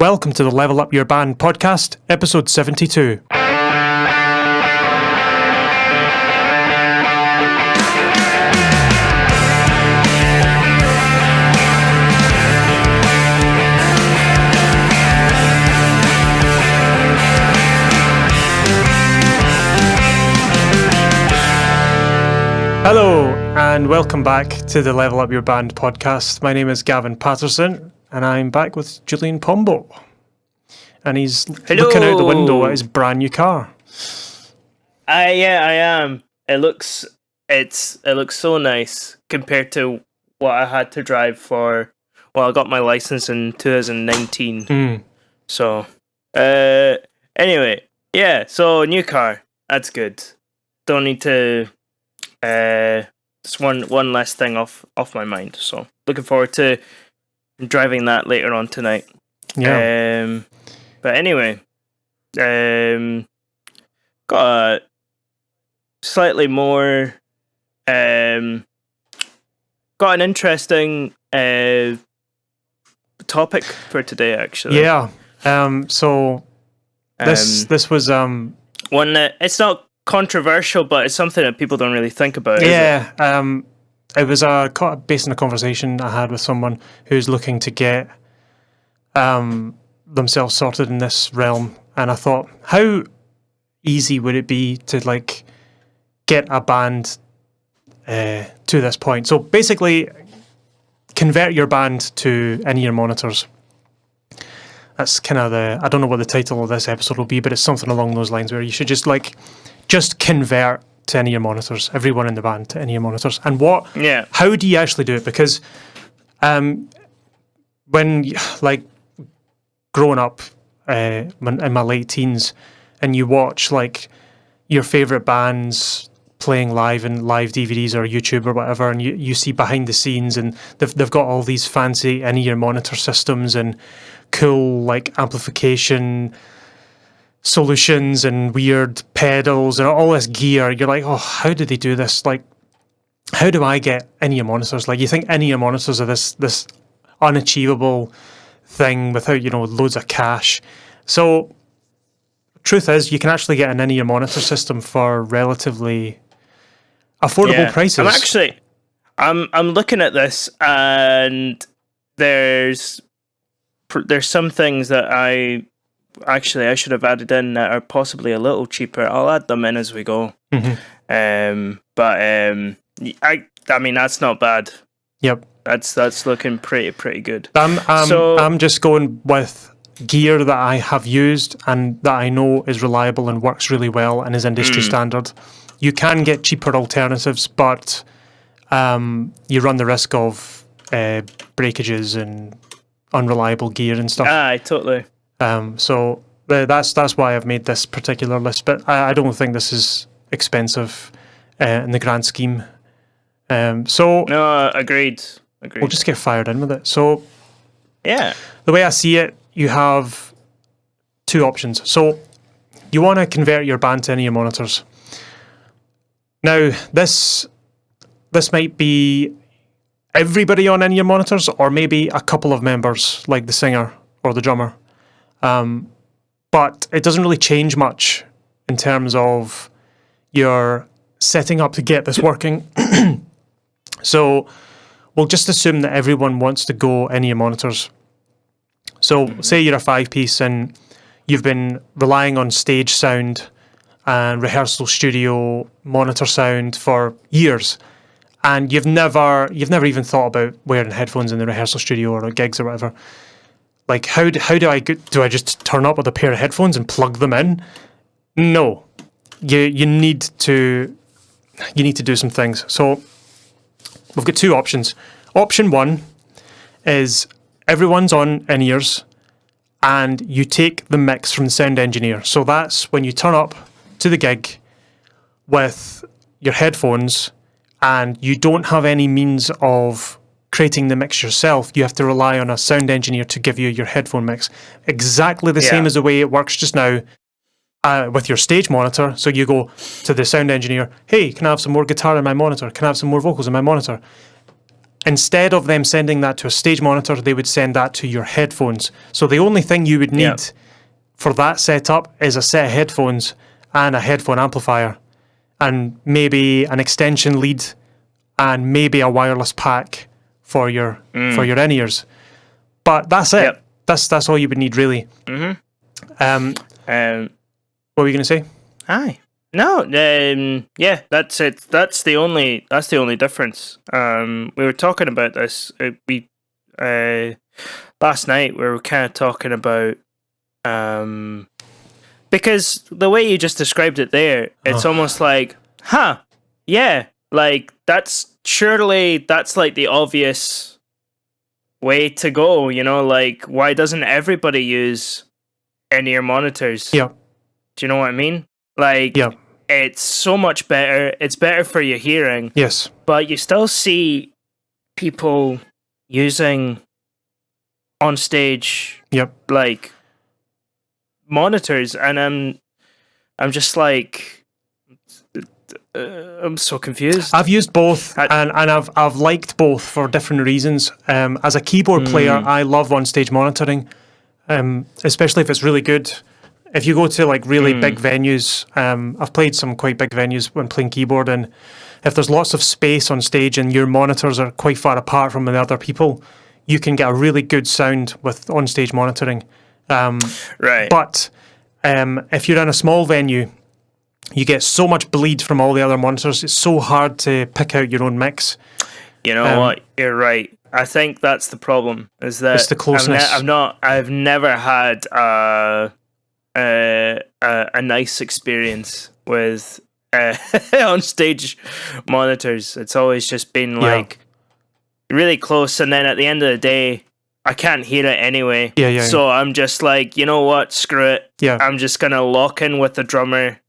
Welcome to the Level Up Your Band podcast, episode 72. Hello, and welcome back to the Level Up Your Band podcast. My name is Gavin Patterson, and I'm back with Julian Pombo. And he's looking out the window at his brand new car. I am. It looks so nice compared to what I had to drive for. Well, I got my license in 2019. So, anyway, yeah. So new car, that's good. Don't need to. Just one less thing off my mind. So looking forward to driving that later on tonight. Yeah. But anyway, got a slightly more, got an interesting topic for today, actually. Yeah. So this was one that it's not controversial, but it's something that people don't really think about. Yeah. It was based on a conversation I had with someone who's looking to get themselves sorted in this realm, and I thought, how easy would it be to get a band to this point? So basically, convert your band to in-ear monitors. That's kind of I don't know what the title of this episode will be, but it's something along those lines where you should just convert to in-ear monitors, everyone in the band to in-ear monitors. And how do you actually do it? Because when growing up in my late teens, and you watch your favorite bands playing live in live DVDs or YouTube or whatever, and you see behind the scenes, and they've got all these fancy in-ear monitor systems and cool amplification solutions and weird pedals and all this gear. You're like, oh, how did they do this? How do I get in-ear monitors? You think in-ear monitors are this unachievable thing without loads of cash. So truth is, you can actually get an in-ear monitor system for relatively affordable prices. I'm looking at this, and there's some things that I should have added in that are possibly a little cheaper. I'll add them in as we go. Mm-hmm. I mean, that's not bad. Yep. That's looking pretty good. I'm just going with gear that I have used and that I know is reliable and works really well and is industry standard. You can get cheaper alternatives, but you run the risk of breakages and unreliable gear and stuff. Aye, totally. So that's why I've made this particular list. But I don't think this is expensive in the grand scheme. No, agreed. We'll just get fired in with it. So, yeah, the way I see it, you have two options. So, you want to convert your band to in-ear monitors. Now, this might be everybody on in-ear monitors, or maybe a couple of members, like the singer or the drummer. But it doesn't really change much in terms of your setting up to get this working. So we'll just assume that everyone wants to go in-ear monitors. So say you're a 5-piece and you've been relying on stage sound and rehearsal studio monitor sound for years, and you've never even thought about wearing headphones in the rehearsal studio or at gigs or whatever. How do I just turn up with a pair of headphones and plug them in? No, you need to do some things. So we've got two options. Option one is everyone's on in-ears and you take the mix from the sound engineer. So that's when you turn up to the gig with your headphones and you don't have any means of creating the mix yourself. You have to rely on a sound engineer to give you your headphone mix. Exactly the same as the way it works just now with your stage monitor. So you go to the sound engineer, hey, can I have some more guitar in my monitor? Can I have some more vocals in my monitor? instead of them sending that to a stage monitor, they would send that to your headphones. So the only thing you would need for that setup is a set of headphones and a headphone amplifier, and maybe an extension lead, and maybe a wireless pack for your in-ears. But that's it. Yep. That's all you would need, really. Mm-hmm. What were you going to say? Aye. No, yeah, that's it. That's the only difference. We were talking about this. Last night we were kind of talking about because the way you just described it there, it's almost like, yeah, like that's like the obvious way to go. You know, like why doesn't everybody use in-ear monitors? Yeah. Do you know what I mean? Like, it's so much better. It's better for your hearing. Yes. But you still see people using on stage, like monitors, and I'm just like, I'm so confused. I've used both, and I've liked both for different reasons. As a keyboard player, I love on stage monitoring, especially if it's really good. If you go to like really big venues, I've played some quite big venues when playing keyboard, and if there's lots of space on stage and your monitors are quite far apart from the other people, you can get a really good sound with on-stage monitoring. Right. But if you're in a small venue, you get so much bleed from all the other monitors. It's so hard to pick out your own mix. You know what? You're right. I think that's the problem. Is that it's the closeness. I've never had a nice experience with on stage monitors. It's always just been like really close, and then at the end of the day, I can't hear it anyway. So I'm just like, you know what? Screw it. I'm just gonna lock in with the drummer,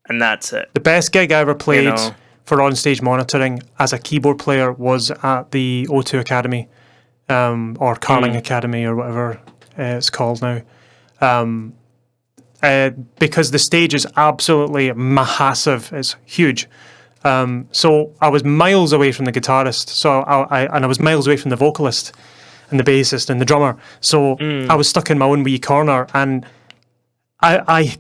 and that's it. The best gig I ever played for on-stage monitoring as a keyboard player was at the O2 Academy, or Carling Academy, or whatever it's called now. Because the stage is absolutely massive. It's huge. So I was miles away from the guitarist. So I was miles away from the vocalist and the bassist and the drummer. So I was stuck in my own wee corner, and I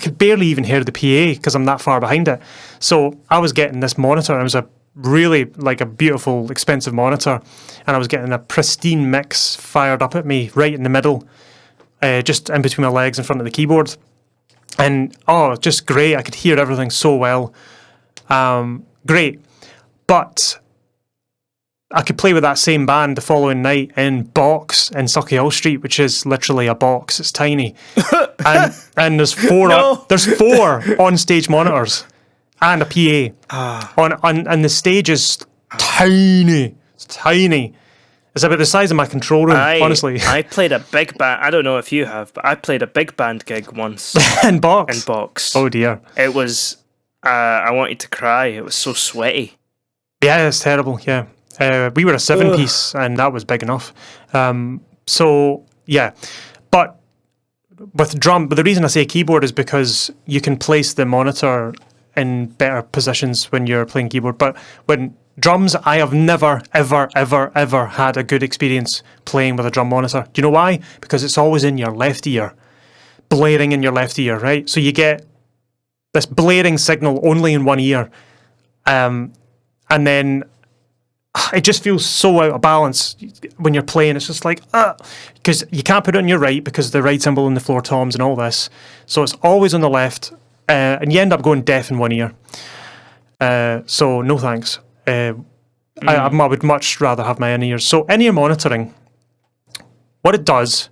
could barely even hear the PA because I'm that far behind it. So I was getting this monitor. It was a really like a beautiful, expensive monitor, and I was getting a pristine mix fired up at me right in the middle. Just in between my legs in front of the keyboard. And, just great. I could hear everything so well. Great. But I could play with that same band the following night in Box in Sauchiehall Street, which is literally a box. It's tiny. and there's four on-stage monitors and a PA. And the stage is tiny. It's tiny. It's about the size of my control room, honestly. I played a big band. I don't know if you have, but I played a big band gig once. In Box? In Box. Oh, dear. It was, I wanted to cry. It was so sweaty. Yeah, it's terrible, yeah. We were a 7-piece, and that was big enough. So, yeah. But with but the reason I say keyboard is because you can place the monitor in better positions when you're playing keyboard. But when drums, I have never, ever, ever, ever had a good experience playing with a drum monitor. Do you know why? Because it's always in your left ear, blaring in your left ear, right? So you get this blaring signal only in one ear, and then it just feels so out of balance when you're playing. It's just like, because you can't put it on your right because the right cymbal and the floor toms and all this. So it's always on the left, and you end up going deaf in one ear. So no thanks. I would much rather have my in-ears. So in-ear monitoring, what it does,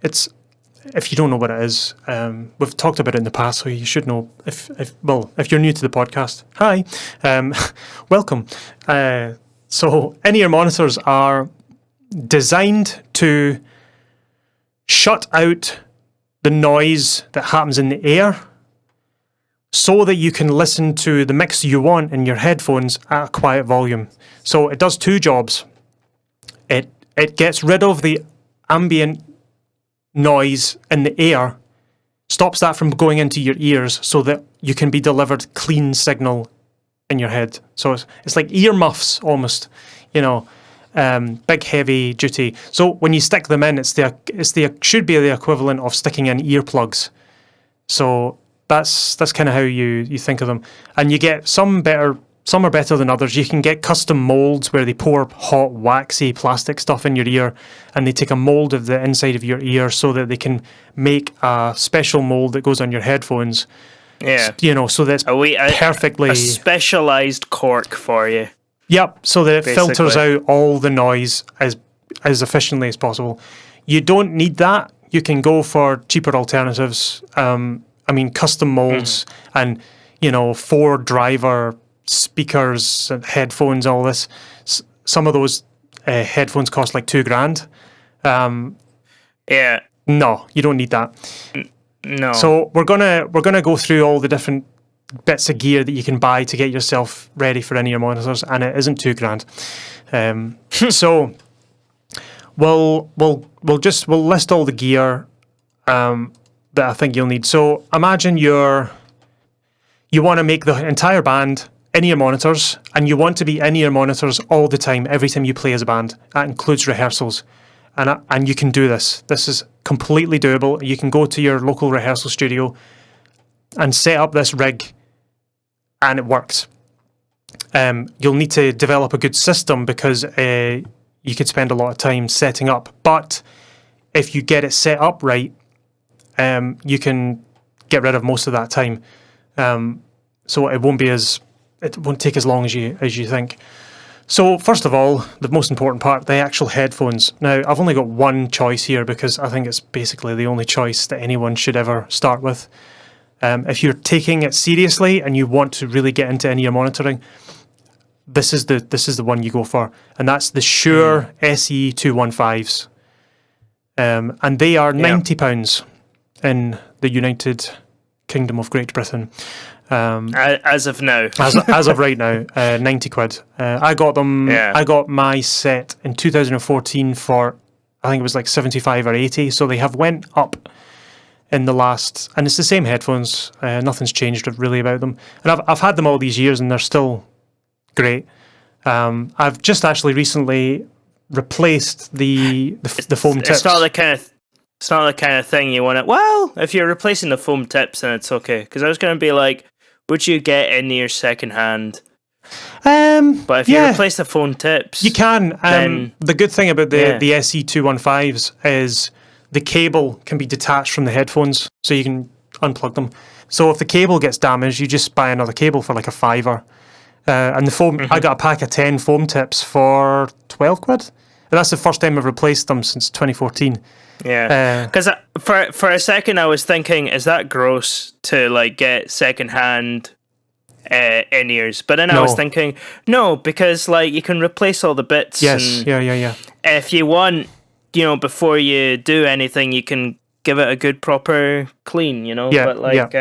it's, if you don't know what it is, we've talked about it in the past, so you should know. If you're new to the podcast, hi, welcome. So in-ear monitors are designed to shut out the noise that happens in the air, so that you can listen to the mix you want in your headphones at a quiet volume. So it does two jobs. It gets rid of the ambient noise in the air, stops that from going into your ears so that you can be delivered clean signal in your head. So it's like ear muffs almost, you know. big heavy duty. So when you stick them in, it's the should be the equivalent of sticking in earplugs. So that's kind of how you think of them, and you get some are better than others. You can get custom molds where they pour hot, waxy plastic stuff in your ear, and they take a mold of the inside of your ear so that they can make a special mold that goes on your headphones. Yeah. So that's perfectly... A specialised cork for you. Yep, so that it basically filters out all the noise as efficiently as possible. You don't need that. You can go for cheaper alternatives. Custom molds and, 4-driver speakers and headphones, all this. Some of those headphones cost like $2,000. Yeah. No, you don't need that. No. So we're gonna go through all the different bits of gear that you can buy to get yourself ready for in-ear monitors, and it isn't $2,000. So we'll list all the gear that I think you'll need. So imagine you want to make the entire band in-ear monitors, and you want to be in-ear monitors all the time, every time you play as a band. That includes rehearsals, and you can do this. This is completely doable. You can go to your local rehearsal studio and set up this rig, and it works. You'll need to develop a good system because you could spend a lot of time setting up. But if you get it set up right, you can get rid of most of that time. So it won't take as long as you think. So first of all, the most important part, the actual headphones. Now, I've only got one choice here because I think it's basically the only choice that anyone should ever start with. If you're taking it seriously and you want to really get into in-ear monitoring, this is the one you go for, and that's the Shure SE 215s. And they are £90 in the United Kingdom of Great Britain. As of now. as of right now, 90 quid. I got them. Yeah. I got my set in 2014 for, I think it was like 75 or 80. So they have went up in the last, and it's the same headphones. Nothing's changed really about them. And I've had them all these years, and they're still great. I've just actually recently replaced the foam tips. It's not the kind of thing you want to... Well, if you're replacing the foam tips, then it's okay. Because I was going to be like, would you get in-ear second-hand? But if you replace the foam tips... You can. Then, the good thing about the SE 215s is the cable can be detached from the headphones, so you can unplug them. So if the cable gets damaged, you just buy another cable for like a £5. And the foam... I got a pack of 10 foam tips for 12 quid. And that's the first time I've replaced them since 2014. Yeah, because for a second I was thinking, is that gross to like get secondhand in-ears? But then I was thinking, no, because like you can replace all the bits. Yes, yeah. If you want, before you do anything, you can give it a good proper clean. Yeah, but like,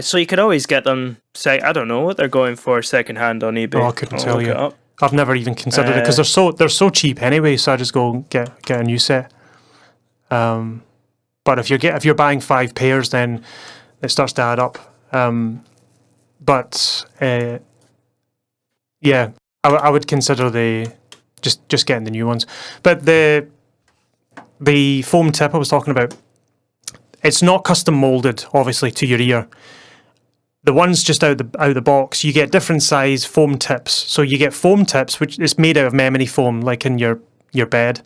so you could always get them. I don't know what they're going for secondhand on eBay. Oh, I couldn't tell you. I've never even considered it because they're so cheap anyway. So I just go get a new set. But if you're buying 5 pairs, then it starts to add up. I would consider just getting the new ones. But the foam tip I was talking about, it's not custom molded, obviously, to your ear. The ones just out the box, you get different size foam tips. So you get foam tips, which is made out of memory foam, like in your bed,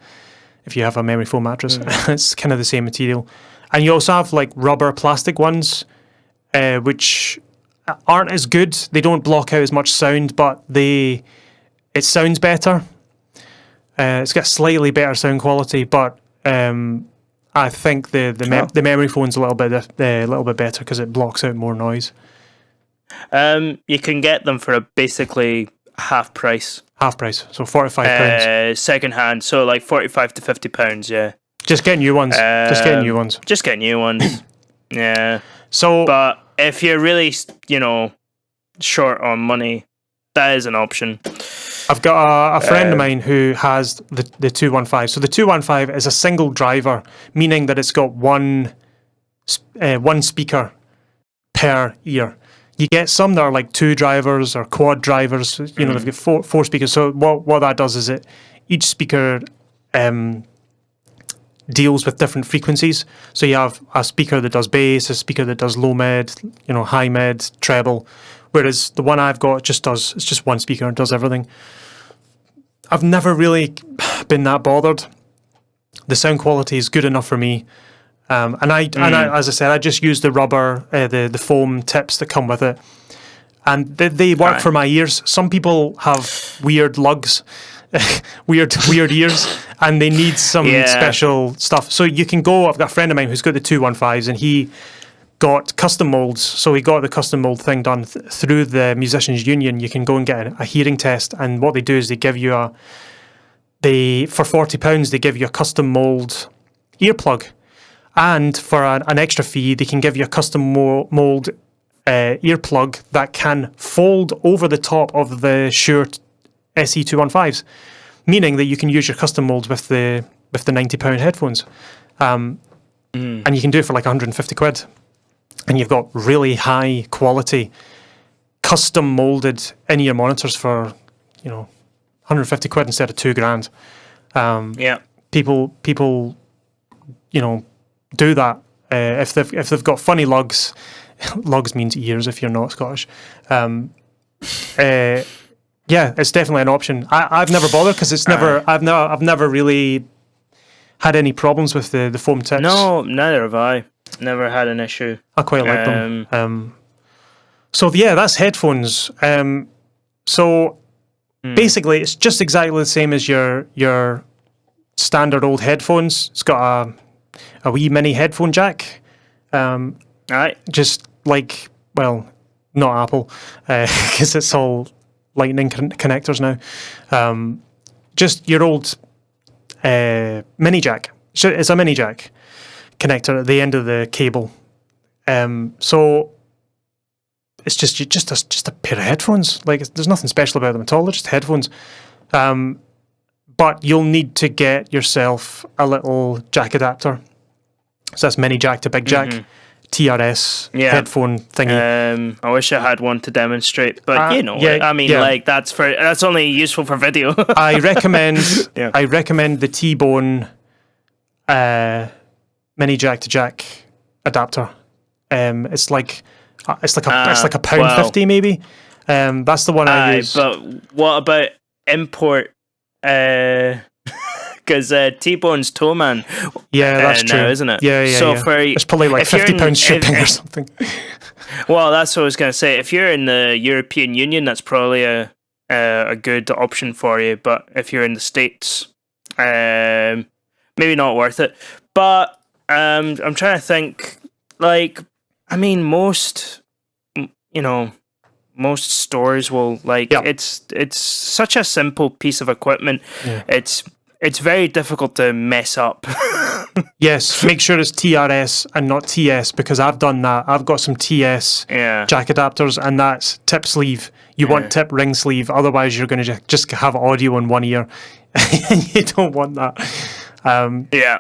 if you have a memory foam mattress. It's kind of the same material. And you also have like rubber plastic ones, which aren't as good. They don't block out as much sound, but it sounds better. It's got slightly better sound quality, but I think the memory foam's a little bit better because it blocks out more noise. You can get them for basically half price. Half price, so £45. Second hand, so like £45 to £50. Yeah. Just get new ones. Just get new ones. Yeah. So, but if you're really, short on money, that is an option. I've got a friend of mine who has the 215. So the 215 is a single driver, meaning that it's got one speaker per ear. You get some that are like 2 drivers or quad drivers. You know, they've got four speakers. So what that does is each speaker deals with different frequencies. So you have a speaker that does bass, a speaker that does low mid, you know, high mid, treble. Whereas the one I've got it's just one speaker and does everything. I've never really been that bothered. The sound quality is good enough for me. And I, as I said, I just use the rubber, the foam tips that come with it, and they work for my ears. Some people have weird lugs, weird ears, and they need some special stuff. So you can go. I've got a friend of mine who's got the 215s, and he got custom molds. So he got the custom mold thing done through the Musicians Union. You can go and get a hearing test, and what they do is they give you for £40 they give you a custom mold earplug. And for an extra fee, they can give you a custom mold earplug that can fold over the top of the Shure SE215s, meaning that you can use your custom molds with the £90 headphones. And you can do it for like 150 quid. And you've got really high quality, custom molded in-ear monitors for, 150 quid instead of £2,000. People, do that if they've got funny lugs. Lugs means ears if you're not Scottish. It's definitely an option. I've never bothered because it's never. I've never really had any problems with the foam tips. No, neither have I. Never had an issue. I quite like them. So that's headphones. Basically, it's just exactly the same as your standard old headphones. It's got a wee mini headphone jack. Right. Just like, well, not Apple, because it's all lightning connectors now. Just your old mini jack. It's a mini jack connector at the end of the cable. So it's just a pair of headphones. Like, there's nothing special about them at all. They're just headphones. But you'll need to get yourself a little jack adapter. So that's mini jack to big jack, TRS headphone thingy. I wish I had one to demonstrate, but that's only useful for video. I recommend the T-Bone mini jack to jack adapter. It's like £1.50 maybe. That's the one I use. But what about import? Because T-Bone's Toeman. Yeah, that's true, now, isn't it? Yeah. So it's probably like £50 shipping or something. Well, that's what I was going to say. If you're in the European Union, that's probably a good option for you. But if you're in the States, maybe not worth it. But I'm trying to think. Most stores will it's such a simple piece of equipment. Yeah. It's very difficult to mess up. Yes, make sure it's TRS and not TS, because I've done that. I've got some TS jack adapters, and that's tip sleeve. You want tip ring sleeve, otherwise you're going to just have audio in one ear. And you don't want that.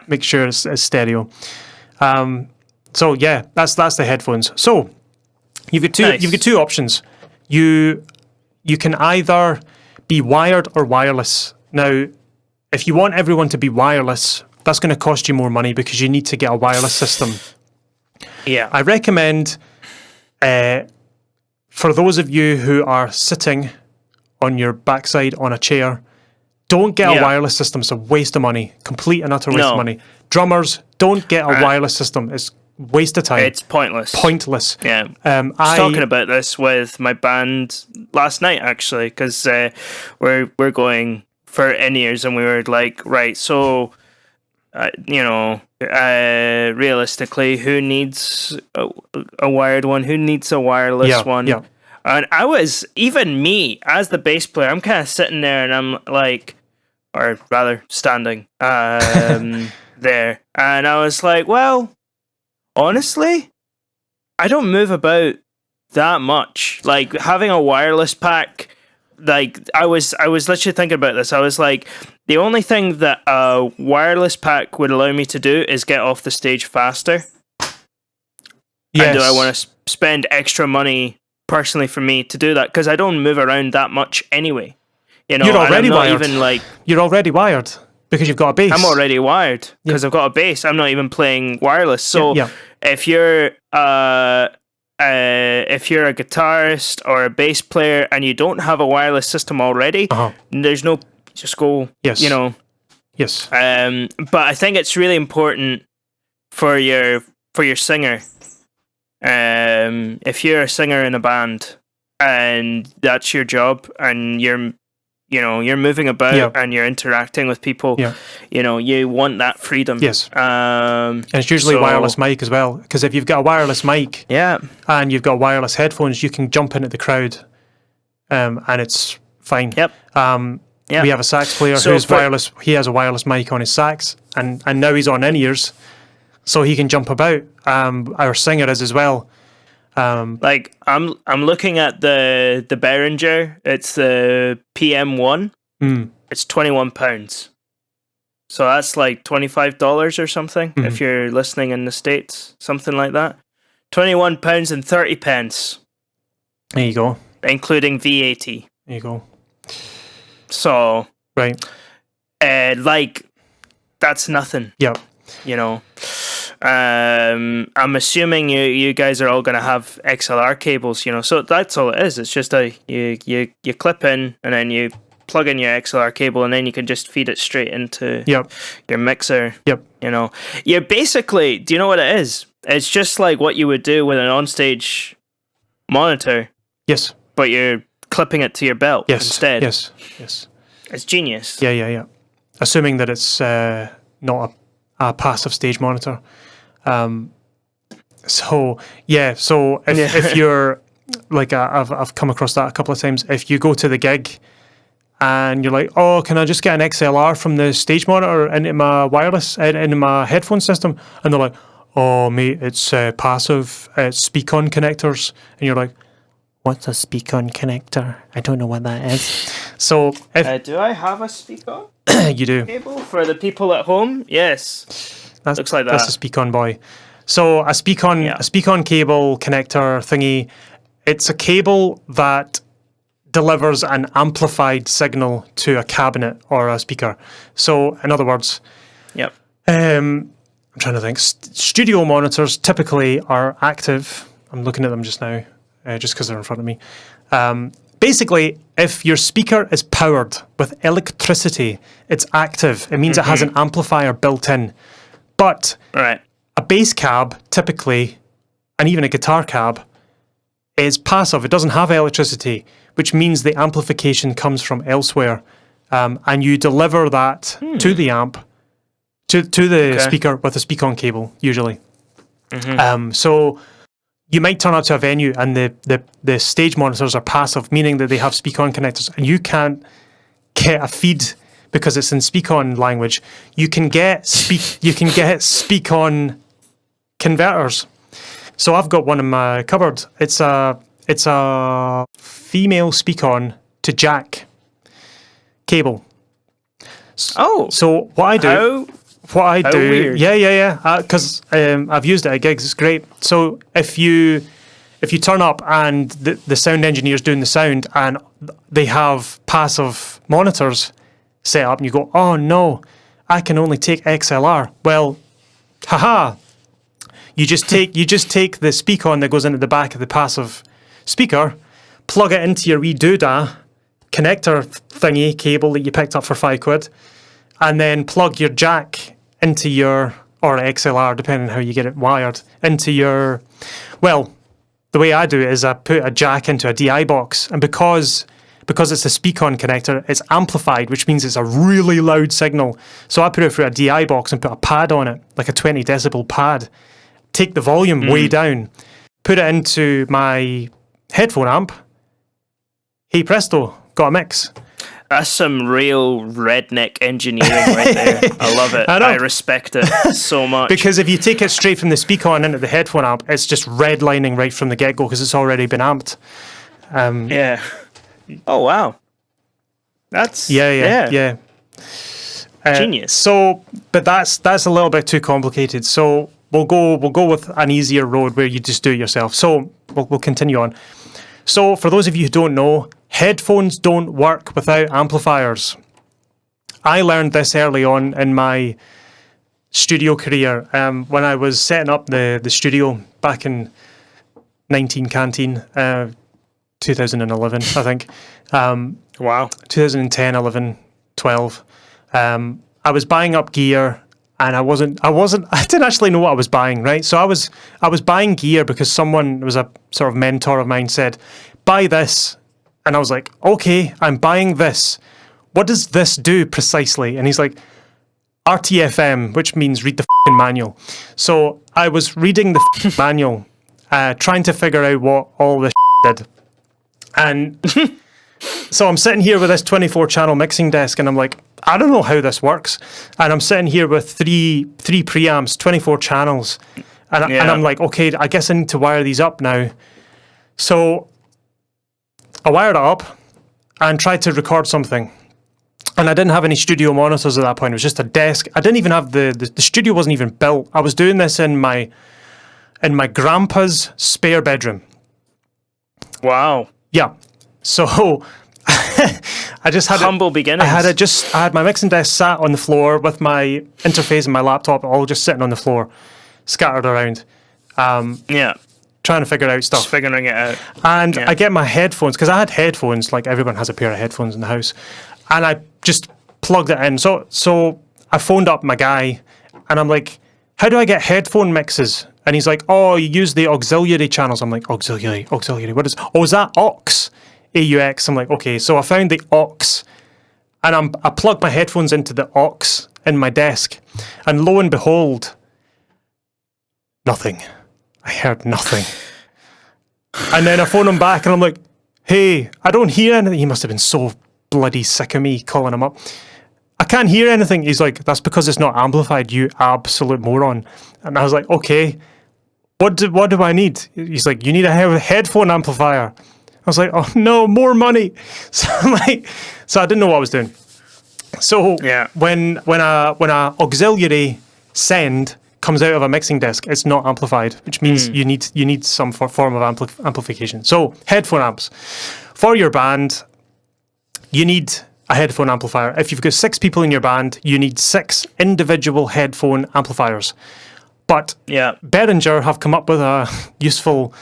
Make sure it's stereo. That's the headphones. So you've got two options. You can either be wired or wireless. Now, if you want everyone to be wireless, that's going to cost you more money because you need to get a wireless system. Yeah. I recommend, for those of you who are sitting on your backside on a chair, don't get a wireless system. It's a waste of money. Complete and utter waste of money. Drummers, don't get a wireless system. It's waste of time. It's pointless. Yeah. I was talking about this with my band last night, actually, because we're going for in-ears, and we were like, right, so realistically, who needs a wired one? Who needs a wireless one? Yeah. And I was, even me as the bass player, I'm kind of sitting there, and I'm like, or rather standing there, and I was like, well, honestly, I don't move about that much. Like, having a wireless pack, like, I was literally thinking about this. I was like, the only thing that a wireless pack would allow me to do is get off the stage faster. Yes. And do I want to spend extra money personally for me to do that because I don't move around that much anyway. You know, You're already and I'm not wired. even like You're already wired because you've got a base. I'm already wired because I've got a base. I'm not even playing wireless. So Yeah. if you're a guitarist or a bass player and you don't have a wireless system already, there's no just go. Yes. You know. Yes. But I think it's really important for your singer. If you're a singer in a band and that's your job and you're moving about and you're interacting with people, you want that freedom. Yes. And it's usually wireless mic as well, because if you've got a wireless mic and you've got wireless headphones, you can jump into the crowd and it's fine. Yep. We have a sax player who's wireless. He has a wireless mic on his sax, and now he's on in-ears, so he can jump about. Our singer is as well. Like I'm looking at the Behringer. It's the PM1. It's £21. So that's like $25 or something if you're listening in the States, something like that. £21.30. There you go, including VAT. There you go. So right, like that's nothing. Yep. You know, I'm assuming you guys are all going to have XLR cables. You know, so that's all it is. It's just you clip in and then you plug in your XLR cable and then you can just feed it straight into your mixer. Yep. You know, you're basically. Do you know what it is? It's just like what you would do with an onstage monitor. Yes. But you're clipping it to your belt instead. Yes. It's genius. Yeah. Assuming that it's not a passive stage monitor. So if you're like I've come across that a couple of times. If you go to the gig and you're like, oh, can I just get an XLR from the stage monitor into my wireless into my headphone system? And they're like, oh mate, it's passive. It's speak-on connectors. And you're like, what's a speak-on connector? I don't know what that is. So if do I have a speak-on? You do. Cable for the people at home? Yes. Looks like that. That's a speak-on boy. So a speak-on cable connector thingy, it's a cable that delivers an amplified signal to a cabinet or a speaker. So in other words, I'm trying to think. Studio monitors typically are active. I'm looking at them just now. Just because they're in front of me. Basically, if your speaker is powered with electricity, it's active. It means it has an amplifier built in. But a bass cab, typically, and even a guitar cab, is passive. It doesn't have electricity, which means the amplification comes from elsewhere. And you deliver that to the amp, to the speaker with a speak-on cable, usually. So you might turn up to a venue and the stage monitors are passive, meaning that they have speak-on connectors, and you can't get a feed because it's in speak-on language. You can get speak-on converters. So I've got one in my cupboard. It's a female speak-on to jack cable. So what I do. Weird. Because I've used it at gigs. It's great. So if you turn up and the sound engineer's doing the sound and they have passive monitors set up, and you go, oh no, I can only take XLR. Well, haha. You just take the speak-on that goes into the back of the passive speaker, plug it into your wee doodah connector thingy cable that you picked up for £5, and then plug your jack into your, or XLR, depending on how you get it wired, into your, well, the way I do it is I put a jack into a DI box, and because it's a speak-on connector, it's amplified, which means it's a really loud signal. So I put it through a DI box and put a pad on it, like a 20 decibel pad, take the volume way down, put it into my headphone amp, hey presto, got a mix. That's some real redneck engineering right there. I love it. I respect it so much. Because if you take it straight from the speak-on into the headphone amp, it's just redlining right from the get-go because it's already been amped. Yeah. Oh, wow. That's... Yeah. Genius. So, but that's a little bit too complicated. So we'll go with an easier road where you just do it yourself. So we'll continue on. So, for those of you who don't know, headphones don't work without amplifiers. I learned this early on in my studio career when I was setting up the studio back in 19 Canteen, 2011, I think. Wow. 2010, 11, 12. I was buying up gear, and I didn't actually know what I was buying, right? So I was buying gear because someone was a sort of mentor of mine said, buy this. And I was like, okay, I'm buying this. What does this do precisely? And he's like, RTFM, which means read the f***ing manual. So I was reading the f***ing manual, trying to figure out what all this did. And so I'm sitting here with this 24-channel mixing desk, and I'm like, I don't know how this works. And I'm sitting here with three preamps, 24 channels. And I'm like, okay, I guess I need to wire these up now. So I wired it up and tried to record something. And I didn't have any studio monitors at that point. It was just a desk. I didn't even have the studio wasn't even built. I was doing this in my grandpa's spare bedroom. Wow. Yeah. So I just had humble beginnings. I had my mixing desk sat on the floor with my interface and my laptop all just sitting on the floor, scattered around. Trying to figure out stuff. Just figuring it out. And I get my headphones, because I had headphones, like everyone has a pair of headphones in the house. And I just plugged it in. So I phoned up my guy, and I'm like, how do I get headphone mixes? And he's like, oh, you use the auxiliary channels. I'm like, auxiliary, what is, is that aux? AUX. I'm like, okay. So I found the aux, and I plugged my headphones into the aux in my desk. And lo and behold, nothing. I heard nothing. And then I phone him back, and I'm like, hey, I don't hear anything. He must have been so bloody sick of me calling him up. I can't hear anything. He's like, that's because it's not amplified, you absolute moron. And I was like, okay, what do I need? He's like, you need a headphone amplifier. I was like, oh no, more money. So I didn't know what I was doing. So when a auxiliary send comes out of a mixing desk, it's not amplified, which means you need some form of amplification. So headphone amps for your band, you need a headphone amplifier. If you've got 6 people in your band, you need 6 individual headphone amplifiers. But Behringer have come up with a useful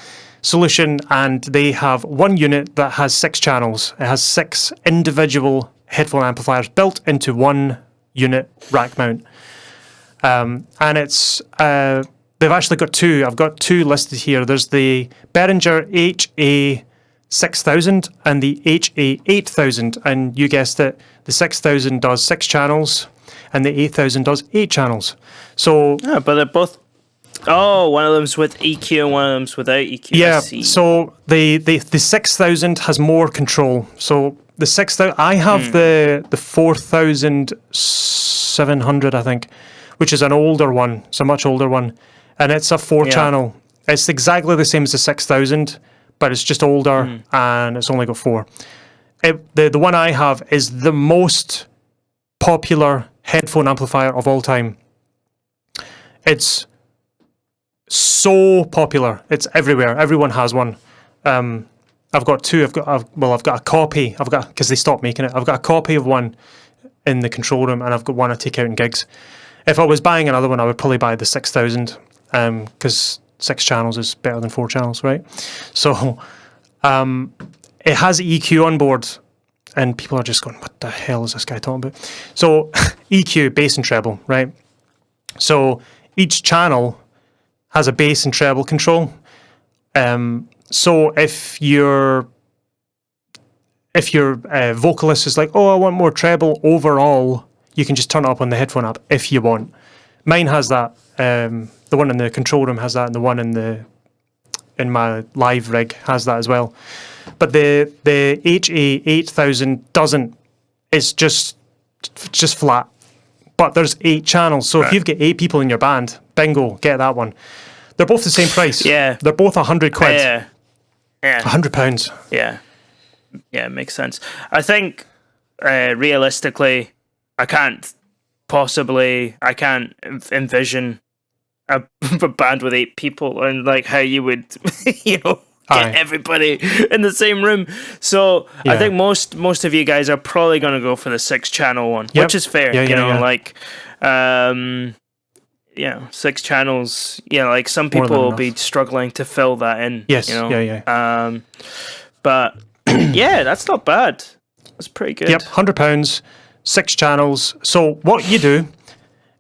solution, and they have one unit that has 6 channels. It has 6 individual headphone amplifiers built into one unit rack mount. And it's they've actually got 2. I've got 2 listed here. There's the Behringer HA6000 and the HA8000, and you guessed it, the 6000 does 6 channels and the 8000 does 8 channels. So but they're both. Oh, one of them's with EQ and one of them's without EQ. Yeah. So the 6000 has more control. So the 6000, I have the 4700, I think, which is an older one. It's a much older one, and it's a 4-channel. It's exactly the same as the 6000, but it's just older, and it's only got 4. The one I have is the most popular headphone amplifier of all time. It's so popular. It's everywhere. Everyone has one. I've got 2. I've got a copy. Because they stopped making it. I've got a copy of one in the control room, and I've got one I take out in gigs. If I was buying another one, I would probably buy the 6000, because 6 channels is better than 4 channels, right? So it has EQ on board, and people are just going, what the hell is this guy talking about? So EQ, bass and treble, right? So each channel has a bass and treble control. So if your vocalist is like, oh, I want more treble overall, you can just turn it up on the headphone app if you want. Mine has that. The one in the control room has that, and the one in my live rig has that as well. But the HA8000 doesn't. It's just flat. But there's 8 channels. So if you've got 8 people in your band, bingo, get that one. They're both the same price. Yeah. They're both £100. Yeah. £100. Yeah. Yeah, it makes sense. I think realistically, I can't envision a band with 8 people and like how you would, Aye. everybody in the same room. So Yeah. I think most of you guys are probably going to go for the 6-channel one, Yep. which is fair. Yeah, you yeah, know, yeah. like, 6 channels. Yeah, like some More people than will be enough. struggling to fill that in. Yes. You know? Yeah. But yeah, that's not bad. That's pretty good. Yep. £100, 6 channels. So what you do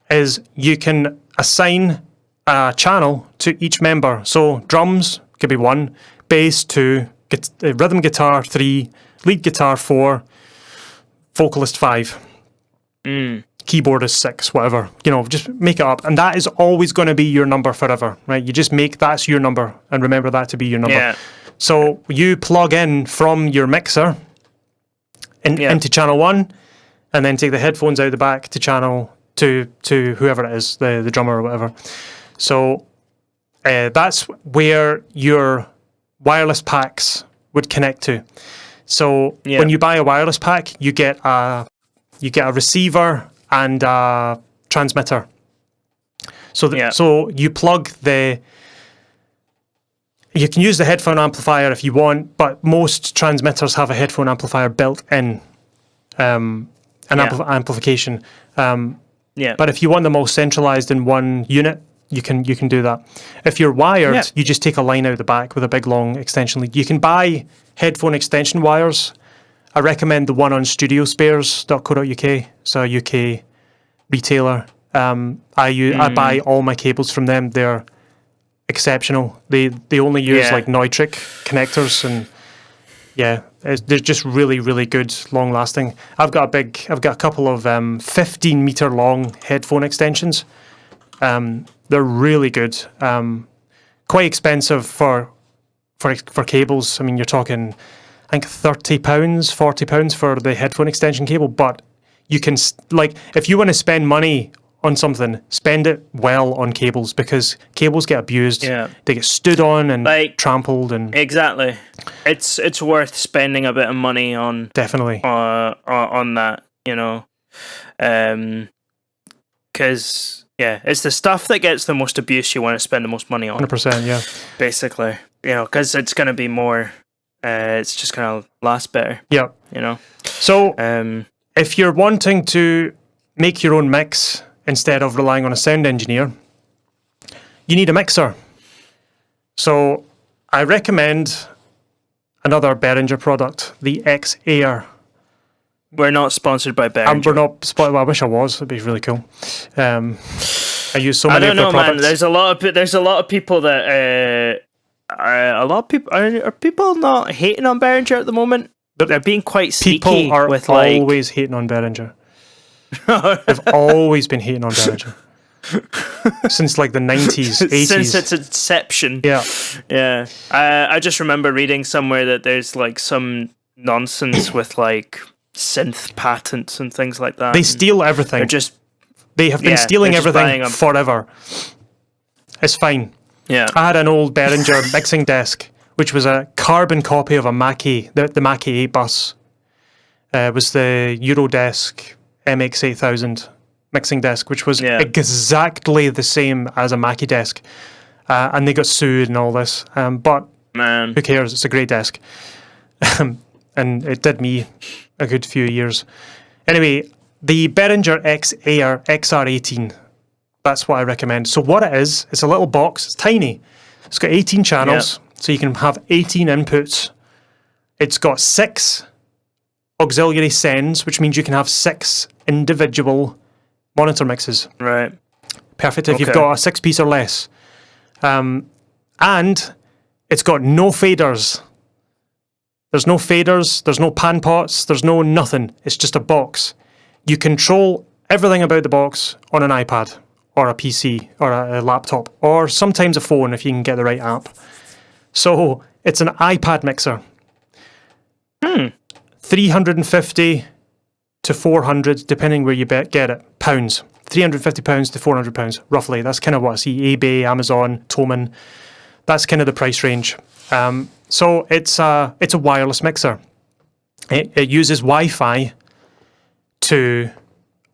is you can assign a channel to each member. So drums could be 1, bass 2, rhythm guitar 3, lead guitar 4, vocalist 5. Keyboard is 6, whatever. You know, just make it up. And that is always going to be your number forever, right? You just that's your number and remember that to be your number. Yeah. So you plug in from your mixer into channel 1 and then take the headphones out the back to channel to whoever it is, the drummer or whatever. So that's where your wireless packs would connect to. So when you buy a wireless pack, you get a receiver and a transmitter. So you plug you can use the headphone amplifier if you want, but most transmitters have a headphone amplifier built in, amplification. But if you want them all centralized in one unit, you can do that. If you're wired, you just take a line out the back with a big long extension lead. You can buy headphone extension wires. I recommend the one on studiospares.co.uk. It's a UK retailer. I buy all my cables from them. They're exceptional. They only use like Neutrik connectors, and they're just really, really good, long lasting. I've got a couple of 15-meter long headphone extensions. They're really good. Quite expensive for cables. I mean, you're talking, I think £30, £40 for the headphone extension cable. But you can if you want to spend money on something, spend it well on cables, because cables get abused. Yeah. They get stood on and trampled and exactly. It's worth spending a bit of money on. Definitely. On that, you know, because it's the stuff that gets the most abuse you want to spend the most money on. 100%. Yeah. Basically, you know, because it's going to be more. It's just going to last better. Yeah. You know. So if you're wanting to make your own mix instead of relying on a sound engineer, you need a mixer. So I recommend another Behringer product, the X-Air. We're not sponsored by Behringer. We're not. Well, I wish I was. It'd be really cool. I use so many of their products. Man. There's a lot of people that are people not hating on Behringer at the moment. They're being quite sneaky. People are with always hating on Behringer. They've always been hating on Behringer. Since like the 90s, 80s. Since its inception. Yeah. I just remember reading somewhere that there's like some nonsense with like synth patents and things like that. They steal everything. They have been stealing everything forever. It's fine. Yeah. I had an old Behringer mixing desk, which was a carbon copy of a Mackie, the Mackie 8 bus. It was the Eurodesk MX8000 mixing desk, which was exactly the same as a Mackie desk. And they got sued and all this. But who cares? It's a great desk. And it did me a good few years. Anyway, the Behringer X-Air XR18, that's what I recommend. So what it is, it's a little box. It's tiny. It's got 18 channels, so you can have 18 inputs. It's got 6 auxiliary sends, which means you can have 6 individual monitor mixes. Right. Perfect if you've got a 6-piece or less. And it's got no faders. There's no faders, there's no pan pots, there's no nothing. It's just a box. You control everything about the box on an iPad or a PC or a laptop or sometimes a phone if you can get the right app. So it's an iPad mixer. 350 to 400, depending where you get it, pounds. £350 to £400, roughly. That's kind of what I see. eBay, Amazon, Thomann. That's kind of the price range. So it's a wireless mixer. It uses Wi-Fi to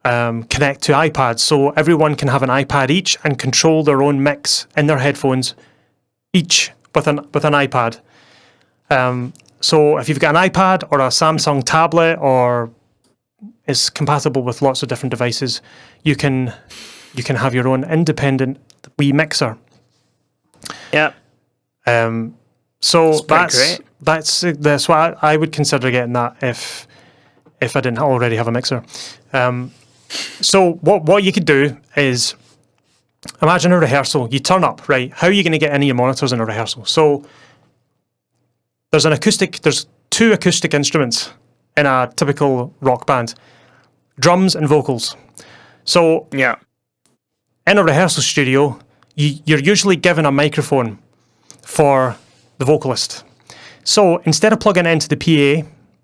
connect to iPads, so everyone can have an iPad each and control their own mix in their headphones, each with an iPad. So if you've got an iPad or a Samsung tablet or is compatible with lots of different devices, you can have your own independent wee mixer. Yeah. So It's that's what I would consider getting that if I didn't already have a mixer. So what you could do is imagine a rehearsal. You turn up, right? How are you going to get any of your monitors in a rehearsal? So there's two acoustic instruments in a typical rock band: drums and vocals. So Yeah. in a rehearsal studio, you're usually given a microphone for the vocalist. So instead of plugging it into the PA,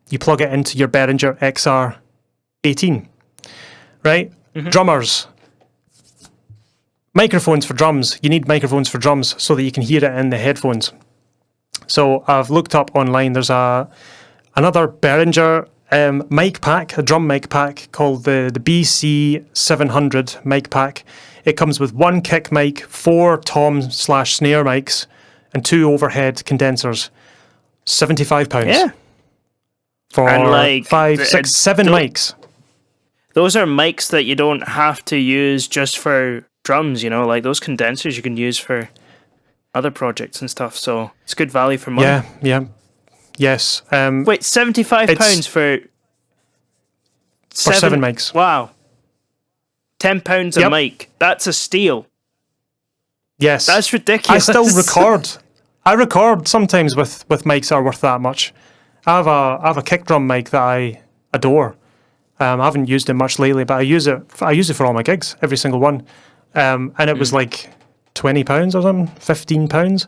you plug it into your Behringer XR18, right? Drummers, microphones for drums. You need microphones for drums so that you can hear it in the headphones. So I've looked up online. There's another Behringer mic pack, a drum mic pack called the BC700 mic pack. It comes with one kick mic, 4 tom/snare mics, and 2 overhead condensers. £75. Yeah. For And, like, 5, 6, 7 mics. Those are mics that you don't have to use just for drums, you know, like those condensers you can use for other projects and stuff. So it's good value for money. Yeah. Yes. Wait, £75 for seven mics. Wow. £10 a Yep. mic. That's a steal. Yes. That's I ridiculous. still record. I record sometimes with mics that are worth that much. I have a kick drum mic that I adore. I haven't used it much lately, but I use it for all my gigs, every single one. And it was like £20 or something, £15.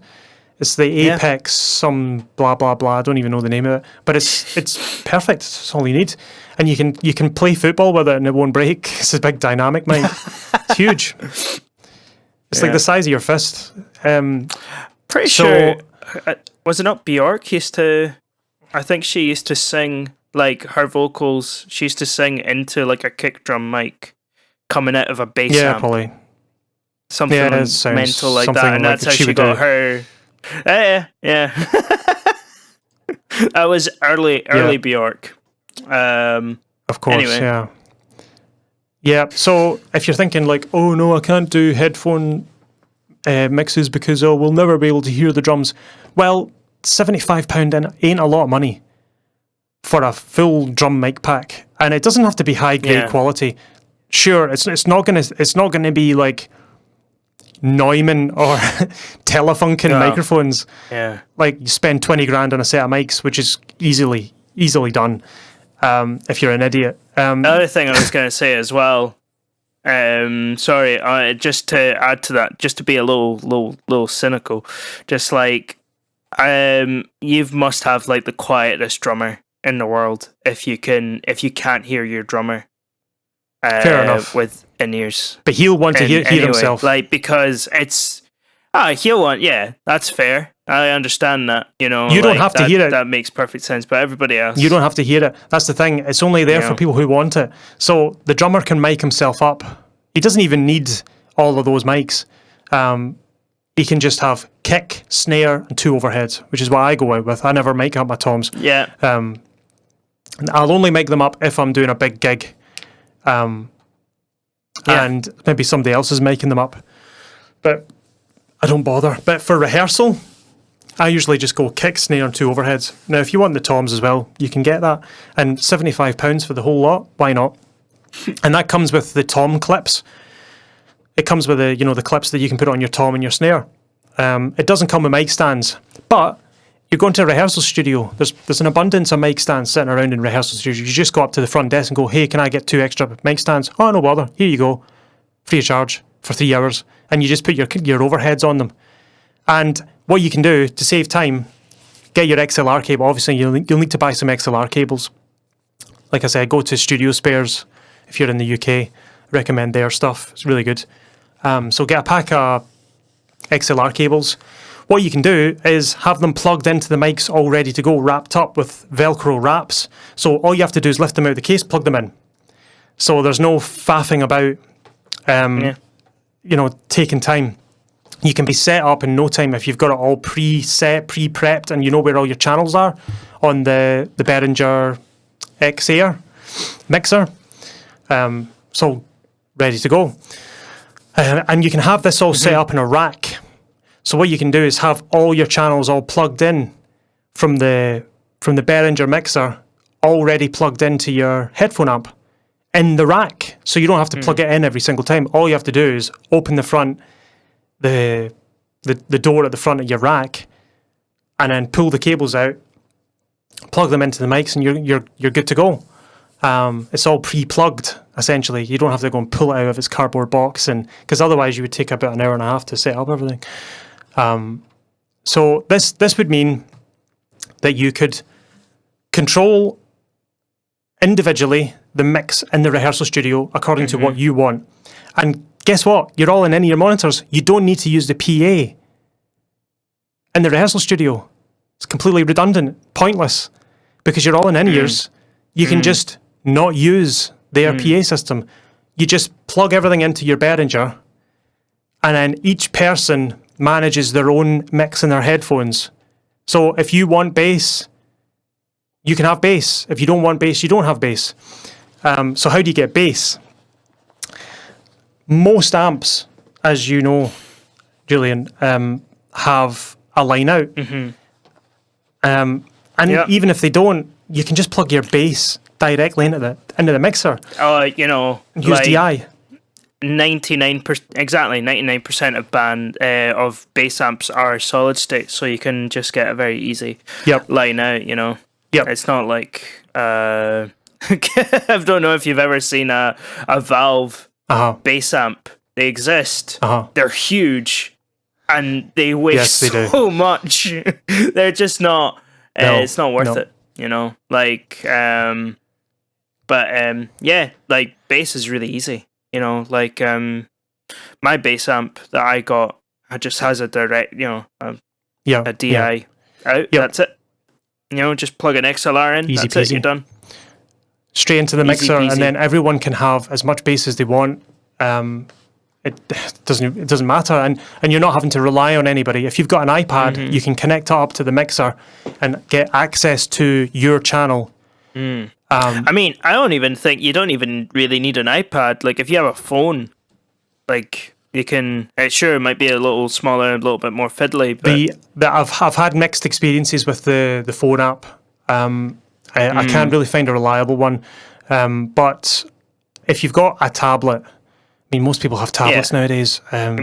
It's the Apex, some blah blah blah. I don't even know the name of it, but it's perfect. It's all you need, and you can play football with it and it won't break. It's a big dynamic mic. It's huge. It's like the size of your fist. Pretty sure, was it not Bjork I think she used to sing, like, her vocals, she used to sing into, like, a kick drum mic coming out of a bass amp. Probably. Something mental like that, and that's how she got her... Yeah. That was early Bjork. Of course, anyway. Yeah, so if you're thinking like, oh no, I can't do headphone mixes because we'll never be able to hear the drums. Well, £75 ain't a lot of money for a full drum mic pack, and it doesn't have to be high grade quality. Sure, it's not gonna be like Neumann or Telefunken microphones. Yeah, like you spend 20 grand on a set of mics, which is easily done. If you're an idiot. the other thing I was going to say as well. Sorry, just to add to that, just to be a little cynical, just like you must have like the quietest drummer in the world if you can't hear your drummer. Fair enough. With in-ears. But he'll want to hear himself. Like, because it's... he'll want... Yeah, that's fair. I understand that, you know. You don't have to hear it. That makes perfect sense, but everybody else... You don't have to hear it. That's the thing. It's only there for people who want it. So the drummer can mic himself up. He doesn't even need all of those mics. He can just have kick, snare, and 2 overheads, which is what I go out with. I never mic up my toms. Yeah. I'll only mic them up if I'm doing a big gig. And maybe somebody else is making them up, but I don't bother. But for rehearsal, I usually just go kick, snare, and 2 overheads. Now, if you want the toms as well, you can get that, and £75 for the whole lot. Why not? And that comes with the tom clips. It comes with the clips that you can put on your tom and your snare. It doesn't come with mic stands, but you go into a rehearsal studio, there's an abundance of mic stands sitting around in rehearsal studios. You just go up to the front desk and go, hey, can I get 2 extra mic stands? Oh, no bother. Here you go. Free of charge for 3 hours. And you just put your overheads on them. And what you can do to save time, get your XLR cable. Obviously, you'll need to buy some XLR cables. Like I said, go to Studio Spares if you're in the UK. Recommend their stuff. It's really good. So get a pack of XLR cables. What you can do is have them plugged into the mics all ready to go, wrapped up with Velcro wraps. So all you have to do is lift them out of the case, plug them in. So there's no faffing about, taking time. you can be set up in no time if you've got it all pre-set, pre-prepped, and you know where all your channels are on the Behringer X-Air mixer. So ready to go. And you can have this all set up in a rack. So what you can do is have all your channels all plugged in from the Behringer mixer, already plugged into your headphone amp in the rack. So you don't have to plug it in every single time. All you have to do is open the front, the door at the front of your rack, and then pull the cables out, plug them into the mics, and you're good to go. It's all pre-plugged essentially. You don't have to go and pull it out of its cardboard box, and because otherwise you would take about an hour and a half to set up everything. So this would mean that you could control individually the mix in the rehearsal studio according to what you want. And guess what? You're all in in-ear monitors. You don't need to use the PA in the rehearsal studio. It's completely redundant, pointless, because you're all in in-ears. You can just not use their PA system. You just plug everything into your Behringer, and then each person manages their own mix in their headphones. So if you want bass, you can have bass. If you don't want bass, you don't have bass. So how do you get bass? Most amps, as you know, Julian, have a line out. And even if they don't, you can just plug your bass directly into the mixer. You know, Use like DI. 99% of bass amps are solid state, so you can just get a very easy line out. You know, it's not like I don't know if you've ever seen a Valve bass amp. They exist. They're huge, and they weigh so much. They're just not. It's not worth it. You know, like like bass is really easy. You know, like my bass amp that I got just has a direct, a DI out. That's it. You know, just plug an XLR in. Easy That's peasy. it. You're done. Straight into the Easy mixer, peasy. and then everyone can have as much bass as they want. It doesn't matter, and you're not having to rely on anybody. If you've got an iPad, you can connect it up to the mixer and get access to your channel. I mean, I don't even think you don't even really need an iPad. Like, if you have a phone, like you can. Sure, it might be a little smaller, a little bit more fiddly. But I've had mixed experiences with the phone app. I can't really find a reliable one. But if you've got a tablet, I mean, most people have tablets nowadays. and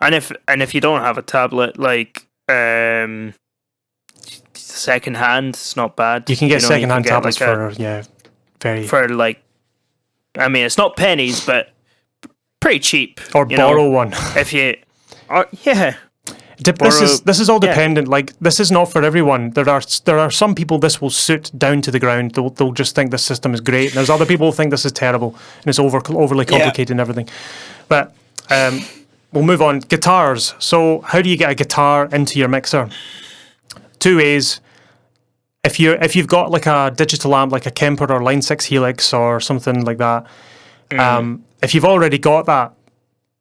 if you don't have a tablet, like second hand, it's not bad. You can get second hand tablets like for like, I mean, it's not pennies, but pretty cheap. Or borrow one. If you, This is all dependent. Like, this is not for everyone. There are some people this will suit down to the ground. They'll just think this system is great. And there's other people who think this is terrible and it's overly complicated and everything. But we'll move on. Guitars. So how do you get a guitar into your mixer? Two ways. If you've got like a digital amp, like a Kemper or Line 6 Helix or something like that, if you've already got that,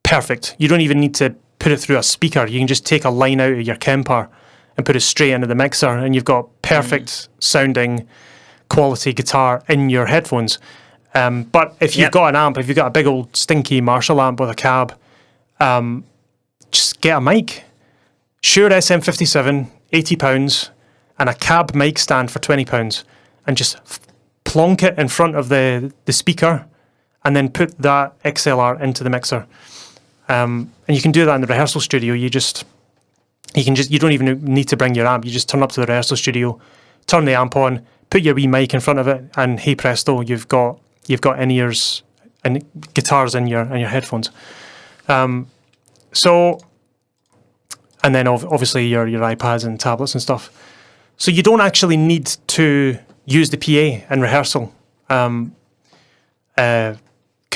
perfect. You don't even need to put it through a speaker. You can just take a line out of your Kemper and put it straight into the mixer, and you've got perfect sounding quality guitar in your headphones. But if you've got an amp, if you've got a big old stinky Marshall amp with a cab, just get a mic. Shure SM57, £80, and a cab mic stand for £20, and just plonk it in front of the speaker, and then put that XLR into the mixer. And you can do that in the rehearsal studio. You don't even need to bring your amp. You just turn up to the rehearsal studio, turn the amp on, put your wee mic in front of it, and hey presto, you've got in-ears and guitars in your headphones. And then obviously your iPads and tablets and stuff. So you don't actually need to use the PA in rehearsal, because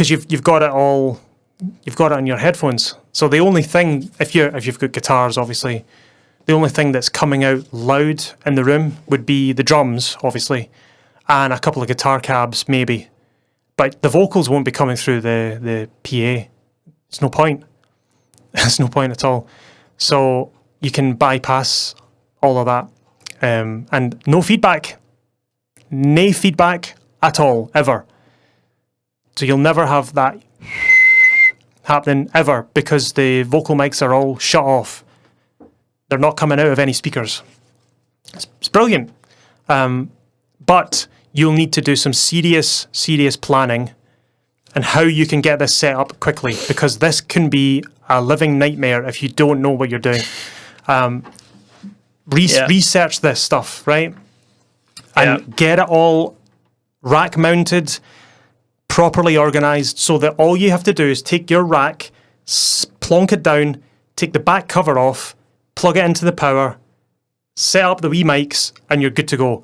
you've got it all. You've got it on your headphones. So the only thing, if you've got guitars, obviously, the only thing that's coming out loud in the room would be the drums, obviously, and a couple of guitar cabs, maybe. But the vocals won't be coming through the PA. It's no point. There's no point at all. So you can bypass all of that. And no feedback. No feedback at all, ever. So you'll never have that happening ever because the vocal mics are all shut off. They're not coming out of any speakers. It's brilliant. But you'll need to do some serious planning and how you can get this set up quickly, because this can be a living nightmare if you don't know what you're doing. Research this stuff, right? And get it all rack mounted, properly organized, so that all you have to do is take your rack, plonk it down, take the back cover off, plug it into the power, set up the wee mics, and you're good to go.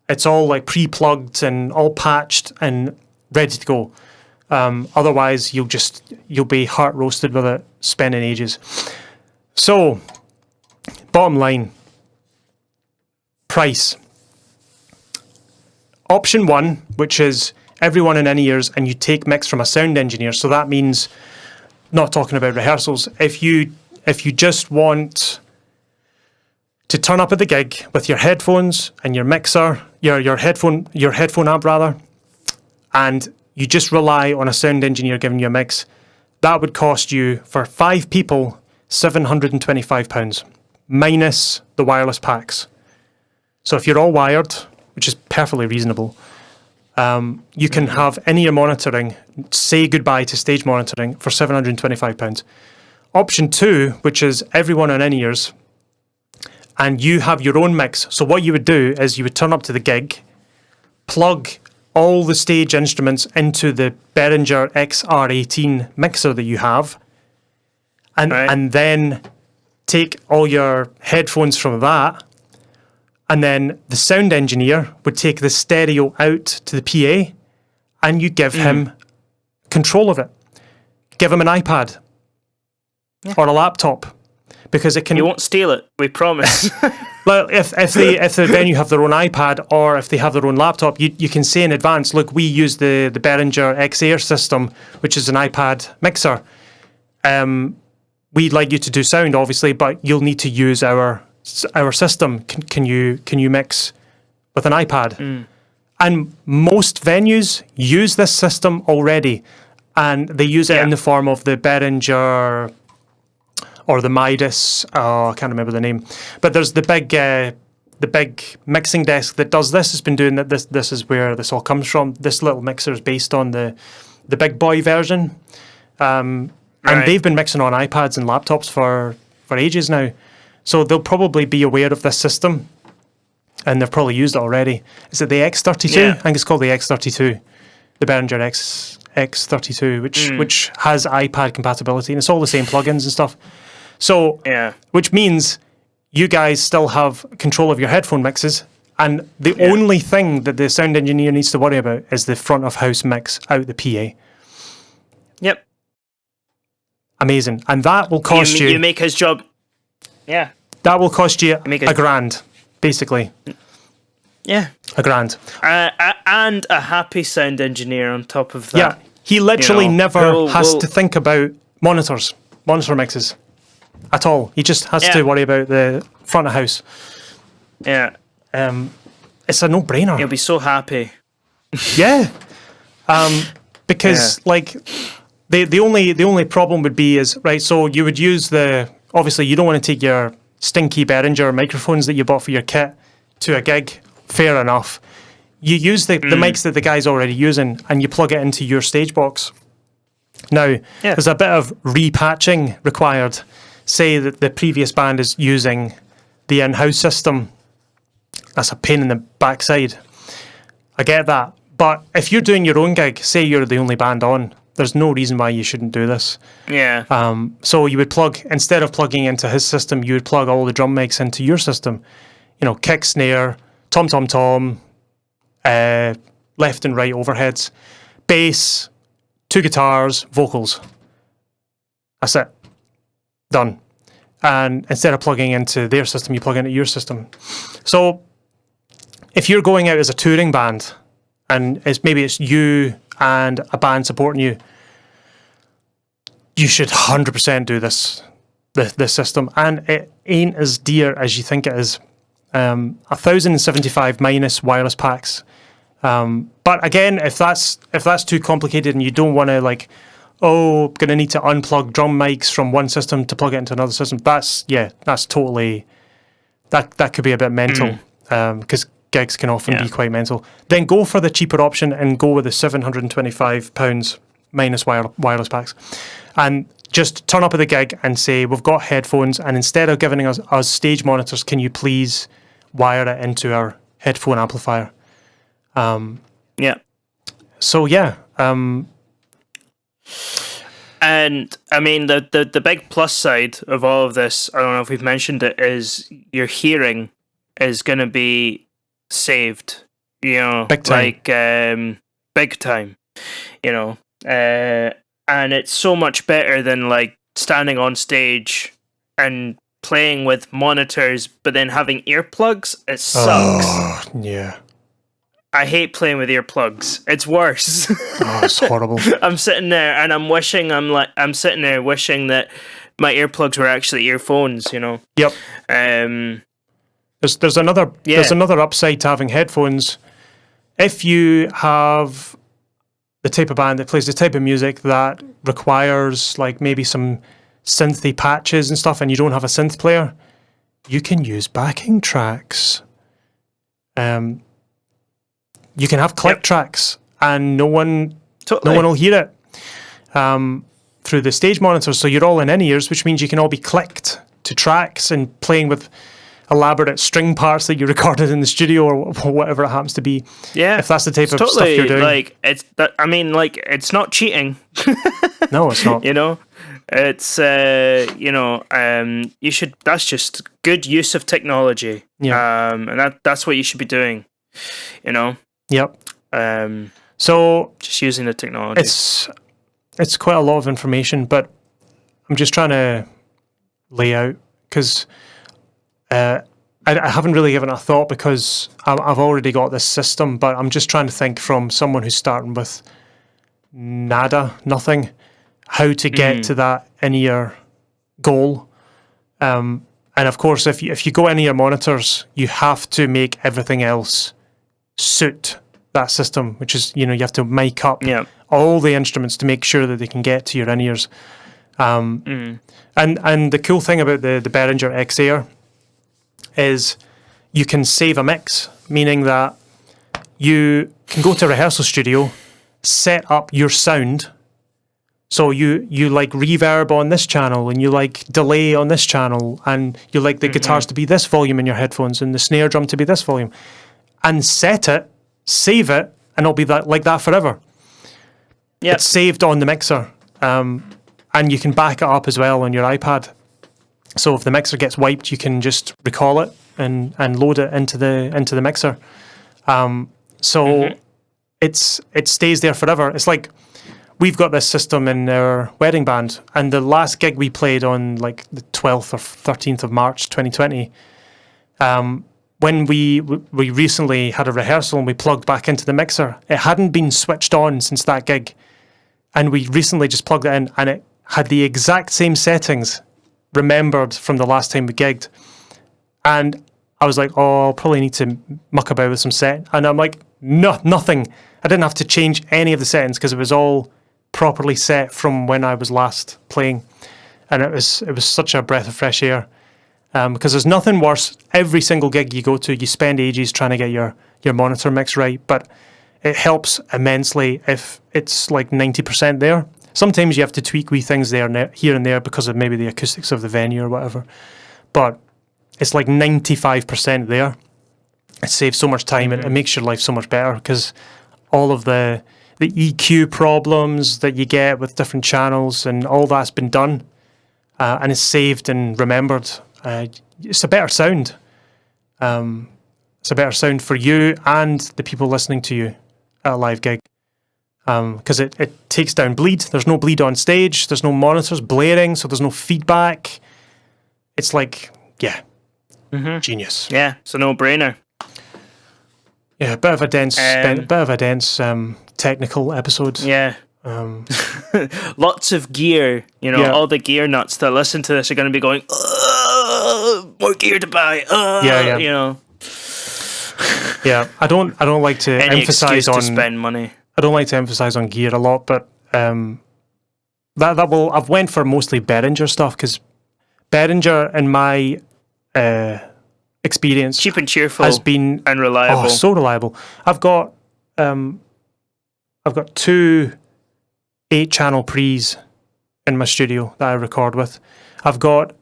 It's all like pre-plugged and all patched and ready to go. Otherwise, you'll be heart roasted with it, spending ages. So, bottom line, price. Option 1, which is everyone in in-ears, and you take mix from a sound engineer. So that means, not talking about rehearsals, if you just want to turn up at the gig with your headphones and your mixer, your headphone amp rather, and you just rely on a sound engineer giving you a mix, that would cost you, for 5 people, £725, minus the wireless packs. So if you're all wired, which is perfectly reasonable, you can have in-ear monitoring, say goodbye to stage monitoring for £725. Option 2, which is everyone on in-ears, and you have your own mix. So what you would do is you would turn up to the gig, plug all the stage instruments into the Behringer XR18 mixer that you have, and then take all your headphones from that, and then the sound engineer would take the stereo out to the PA, and you give him control of it. Give him an iPad or a laptop, because it can. You won't steal it, we promise. Well, if the venue have their own iPad, or if they have their own laptop, you can say in advance, look, we use the Behringer X-Air system, which is an iPad mixer. We'd like you to do sound, obviously, but you'll need to use our system. Can you mix with an iPad? And most venues use this system already, and they use it in the form of the Behringer or the Midas. Oh, I can't remember the name. But there's the big mixing desk that does this. Has been doing that. This is where this all comes from. This little mixer is based on the big boy version, and they've been mixing on iPads and laptops for ages now. So they'll probably be aware of this system, and they've probably used it already. Is it the X32? Yeah. I think it's called the X32, the Behringer X32, which has iPad compatibility, and it's all the same plugins and stuff. So, which means you guys still have control of your headphone mixes, and the only thing that the sound engineer needs to worry about is the front of house mix out the PA. Yep. Amazing. And that will cost you... You make his job... Yeah. That will cost you $1,000, basically. Yeah. $1,000. And a happy sound engineer on top of that. Yeah. He literally never has to think about monitor mixes at all. He just has to worry about the front of house. Yeah. It's a no-brainer. He'll be so happy. Yeah. Because like the only problem would be is, right, so you would use obviously you don't want to take your stinky Behringer microphones that you bought for your kit to a gig. Fair enough. You use the mics that the guy's already using, and you plug it into your stage box. Now, there's a bit of repatching required. Say that the previous band is using the in-house system. That's a pain in the backside. I get that. But if you're doing your own gig, say you're the only band on, there's no reason why you shouldn't do this. Yeah. So you would plug, instead of plugging into his system, you would plug all the drum mics into your system. You know, kick, snare, tom, left and right overheads, bass, 2 guitars, vocals. That's it. Done. And instead of plugging into their system, you plug into your system. So if you're going out as a touring band, and maybe it's you and a band supporting you, you should 100% do this system, and it ain't as dear as you think it is. 1,075 minus wireless packs. But again, if that's too complicated and you don't want to gonna need to unplug drum mics from one system to plug it into another system, that's totally that could be a bit mental, because gigs can often be quite mental. Then go for the cheaper option and go with the £725 minus wireless packs, and just turn up at the gig and say, we've got headphones, and instead of giving us stage monitors, can you please wire it into our headphone amplifier? So and I mean the big plus side of all of this, I don't know if we've mentioned it, is your hearing is going to be saved, big time. big time, and it's so much better than standing on stage and playing with monitors but then having earplugs. It sucks. Oh, yeah. I hate playing with earplugs. It's worse. Oh, it's horrible. I'm sitting there and I'm sitting there wishing that my earplugs were actually earphones, Yep. There's another upside to having headphones. If you have the type of band that plays the type of music that requires maybe some synthy patches and stuff, and you don't have a synth player, you can use backing tracks. You can have click tracks, and no one will hear it through the stage monitors. So you're all in ears, which means you can all be clicked to tracks and playing with elaborate string parts that you recorded in the studio or whatever it happens to be. Yeah, if that's the type of stuff you're doing. It's not cheating. No, it's not. It's you should. That's just good use of technology. Yeah. And that's what you should be doing. Yep. So just using the technology. It's quite a lot of information, but I'm just trying to lay out, because I haven't really given it a thought, because I've already got this system, but I'm just trying to think from someone who's starting with nothing, how to get to that in-ear goal. And of course, if you go in-ear monitors, you have to make everything else suit that system, which is, you have to mic up all the instruments to make sure that they can get to your in-ears. And the cool thing about the Behringer X-Air is you can save a mix, meaning that you can go to a rehearsal studio, set up your sound. So you reverb on this channel, and you delay on this channel, and you the guitars to be this volume in your headphones and the snare drum to be this volume, and set it, save it, and it'll be like that forever. Yeah, it's saved on the mixer, and you can back it up as well on your iPad. So if the mixer gets wiped, you can just recall it and load it into the mixer. It stays there forever. It's like we've got this system in our wedding band, and the last gig we played on the 12th or 13th of March 2020. When we recently had a rehearsal and we plugged back into the mixer, it hadn't been switched on since that gig, and we recently just plugged it in, and it had the exact same settings remembered from the last time we gigged. And I was like, I'll probably need to muck about with some set. And I'm like, no, nothing. I didn't have to change any of the settings because it was all properly set from when I was last playing. And it was such a breath of fresh air. Because there's nothing worse. Every single gig you go to, you spend ages trying to get your monitor mix right, but it helps immensely if it's 90% there. Sometimes you have to tweak wee things here and there because of maybe the acoustics of the venue or whatever. But it's 95% there. It saves so much time and it makes your life so much better, because all of the EQ problems that you get with different channels and all that's been done and is saved and remembered. It's a better sound. It's a better sound for you and the people listening to you at a live gig. Because it takes down bleed. There's no bleed on stage. There's no monitors blaring, so there's no feedback. It's genius. Yeah, it's a no-brainer. Yeah, a bit of a dense technical episode. Yeah, Lots of gear. Yeah. All the gear nuts that listen to this are going to be going, more gear to buy. Yeah. Yeah, I don't like to Any emphasize excuse on to spend money. I don't like to emphasize on gear a lot, but I've went for mostly Behringer stuff because Behringer, in my experience, Cheap and cheerful has been and reliable. so reliable. I've got 2 8-channel pre's in my studio that I record with. I've got,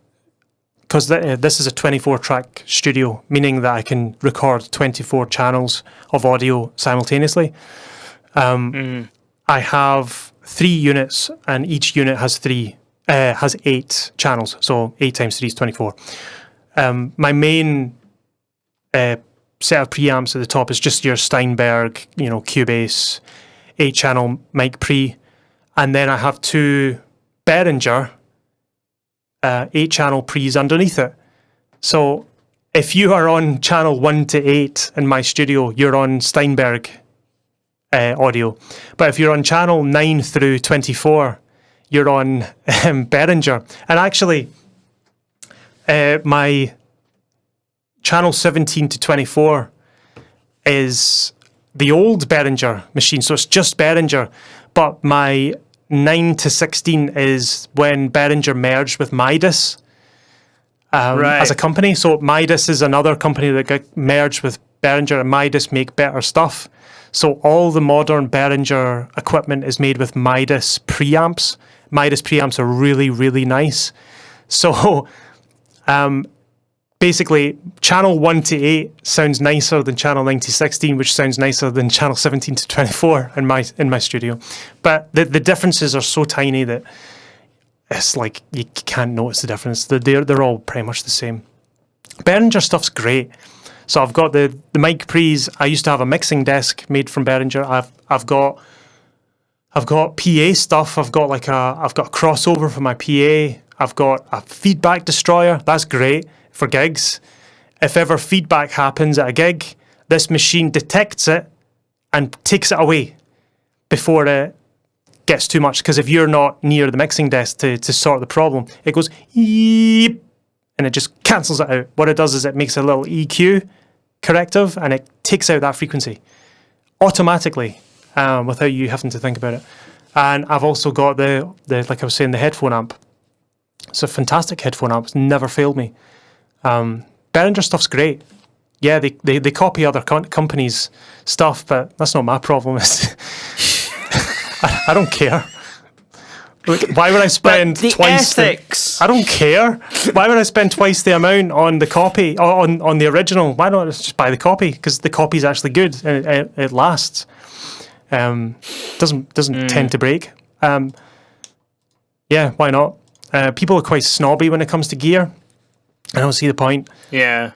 because this is a 24-track studio, meaning that I can record 24 channels of audio simultaneously. I have 3 units, and each unit has 8 channels, so 8 times 3 is 24. My main set of preamps at the top is just your Steinberg, Cubase 8-channel mic pre, and then I have 2 Behringer 8-channel pre's underneath it. So if you are on channel 1 to 8 in my studio, you're on Steinberg audio. But if you're on channel 9 through 24, you're on Behringer. And actually, my channel 17 to 24 is the old Behringer machine, so it's just Behringer. But my 9 to 16 is when Behringer merged with Midas as a company. So Midas is another company that got merged with Behringer, and Midas make better stuff. So all the modern Behringer equipment is made with Midas preamps. Midas preamps are really, really nice. So basically, channel 1 to 8 sounds nicer than channel 9 to 16, which sounds nicer than channel 17 to 24 in my studio. But the differences are so tiny that it's like you can't notice the difference. They're all pretty much the same. Behringer stuff's great. So I've got the mic pre's. I used to have a mixing desk made from Behringer. I've got PA stuff. I've got a crossover for my PA. I've got a feedback destroyer. That's great for gigs. If ever feedback happens at a gig, this machine detects it and takes it away before it gets too much. Because if you're not near the mixing desk to sort the problem, it goes eep, and it just cancels it out. What it does is it makes a little EQ corrective, and it takes out that frequency automatically without you having to think about it. And I've also got the like I was saying, the headphone amp. It's a fantastic headphone amp. It's never failed me. Behringer stuff's great. Yeah, they copy other companies' stuff, but that's not my problem. I don't care. Look, why would I spend twice ethics? I don't care. Why would I spend twice the amount on the copy, on the original? Why not just buy the copy? Because the copy is actually good and it lasts. Doesn't tend to break. Yeah, why not? People are quite snobby when it comes to gear. I don't see the point. Yeah.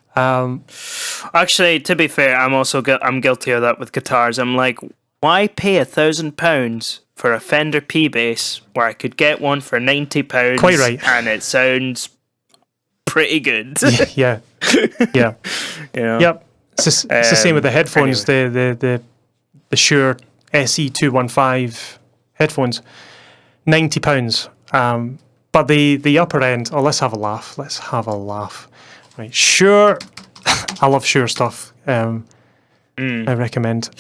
Actually, to be fair, I'm guilty of that with guitars. I'm like, why pay £1,000 for a Fender P bass where I could get one for £90? Quite right. And it sounds pretty good. Yeah. Yep. It's the same with the headphones. Anyway. The Shure SE215 headphones, £90. But the upper end. Oh, let's have a laugh. Right, Shure. I love Shure stuff. I recommend.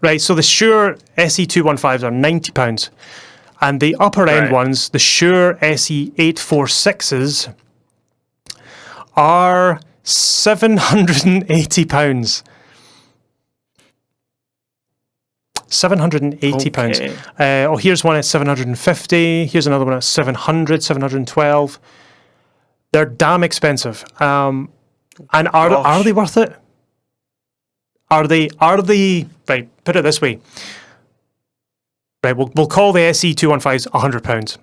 Right, so the Shure SE215s are £90, and the upper end ones, the Shure SE846s, are £780. £780. Okay. Here's one at 750. Here's another one at 700, 712. They're damn expensive. And are they worth it? Are they right? Put it this way. Right, we'll call the SE215s £100.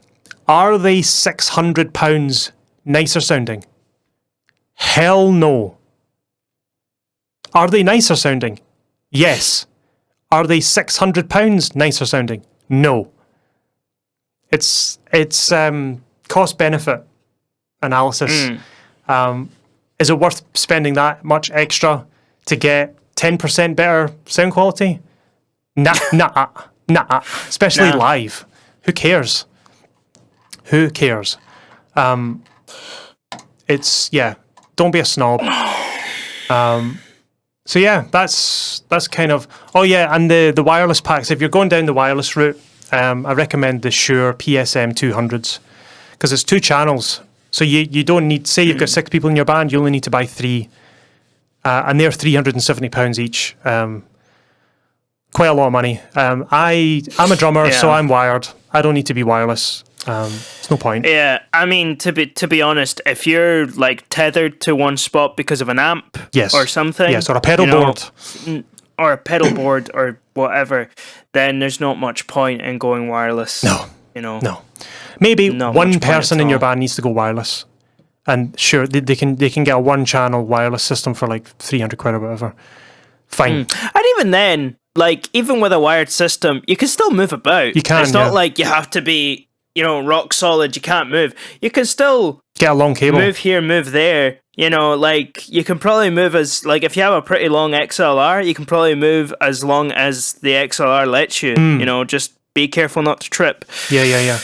Are they £600 nicer sounding? Hell no. Are they nicer sounding? Yes. Are they £600 nicer sounding? No. It's cost benefit analysis. Is it worth spending that much extra to get 10% better sound quality? Nah. Nah, especially Nah. live. Who cares? Who cares? It's don't be a snob. So yeah, that's kind of. Oh yeah, and the wireless packs. If you're going down the wireless route, I recommend the Shure PSM 200s because it's 2 channels. So you don't need. Say you've got 6 people in your band, you only need to buy 3, and they're £370 each. Quite a lot of money. I'm a drummer, so I'm wired. I don't need to be wireless. It's no point. Yeah, I mean, to be honest, if you're like tethered to one spot because of an amp, or something, or a pedal board, or a pedal board, or whatever, then there's not much point in going wireless. No, no. Maybe Not one much point person at in your all. band needs to go wireless, and sure, they can get a 1-channel wireless system for like 300 quid or whatever. Fine. And even then, like even with a wired system, you can still move about. You can. It's not like you have to be, rock solid. You can't move. You can still Get a long cable. move here, move there. Like you can probably move as like if you have a pretty long XLR, you can probably move as long as the XLR lets you. Just be careful not to trip. Yeah.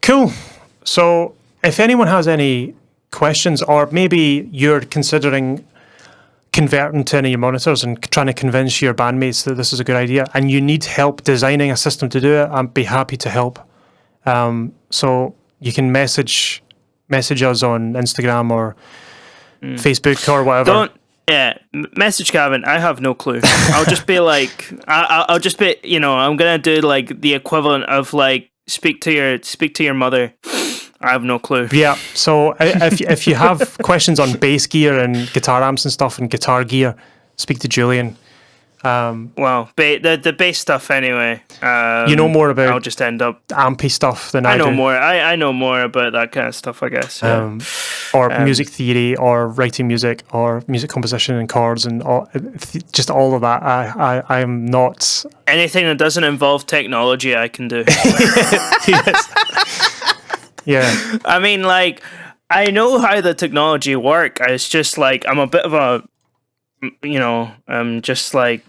Cool. So, if anyone has any questions, or maybe you're considering converting to any of your monitors and trying to convince your bandmates that this is a good idea, and you need help designing a system to do it, I'd be happy to help. So you can message us on Instagram or Facebook or whatever. Message Gavin. I have no clue. I'll just be like, I'll just be, I'm gonna do like the equivalent of like speak to your mother. I have no clue. Yeah. So if you have questions on bass gear and guitar amps and stuff and guitar gear, speak to Julian. Well, the bass stuff anyway. You know more about I'll just end up ampy stuff than I know do. more. I know more about that kind of stuff, I guess. Yeah. Or music theory, or writing music, or music composition and chords, and just all of that. I am not Anything that doesn't involve technology, I can do. Yeah. I mean, like, I know how the technology work. It's just like I'm a bit of a, just like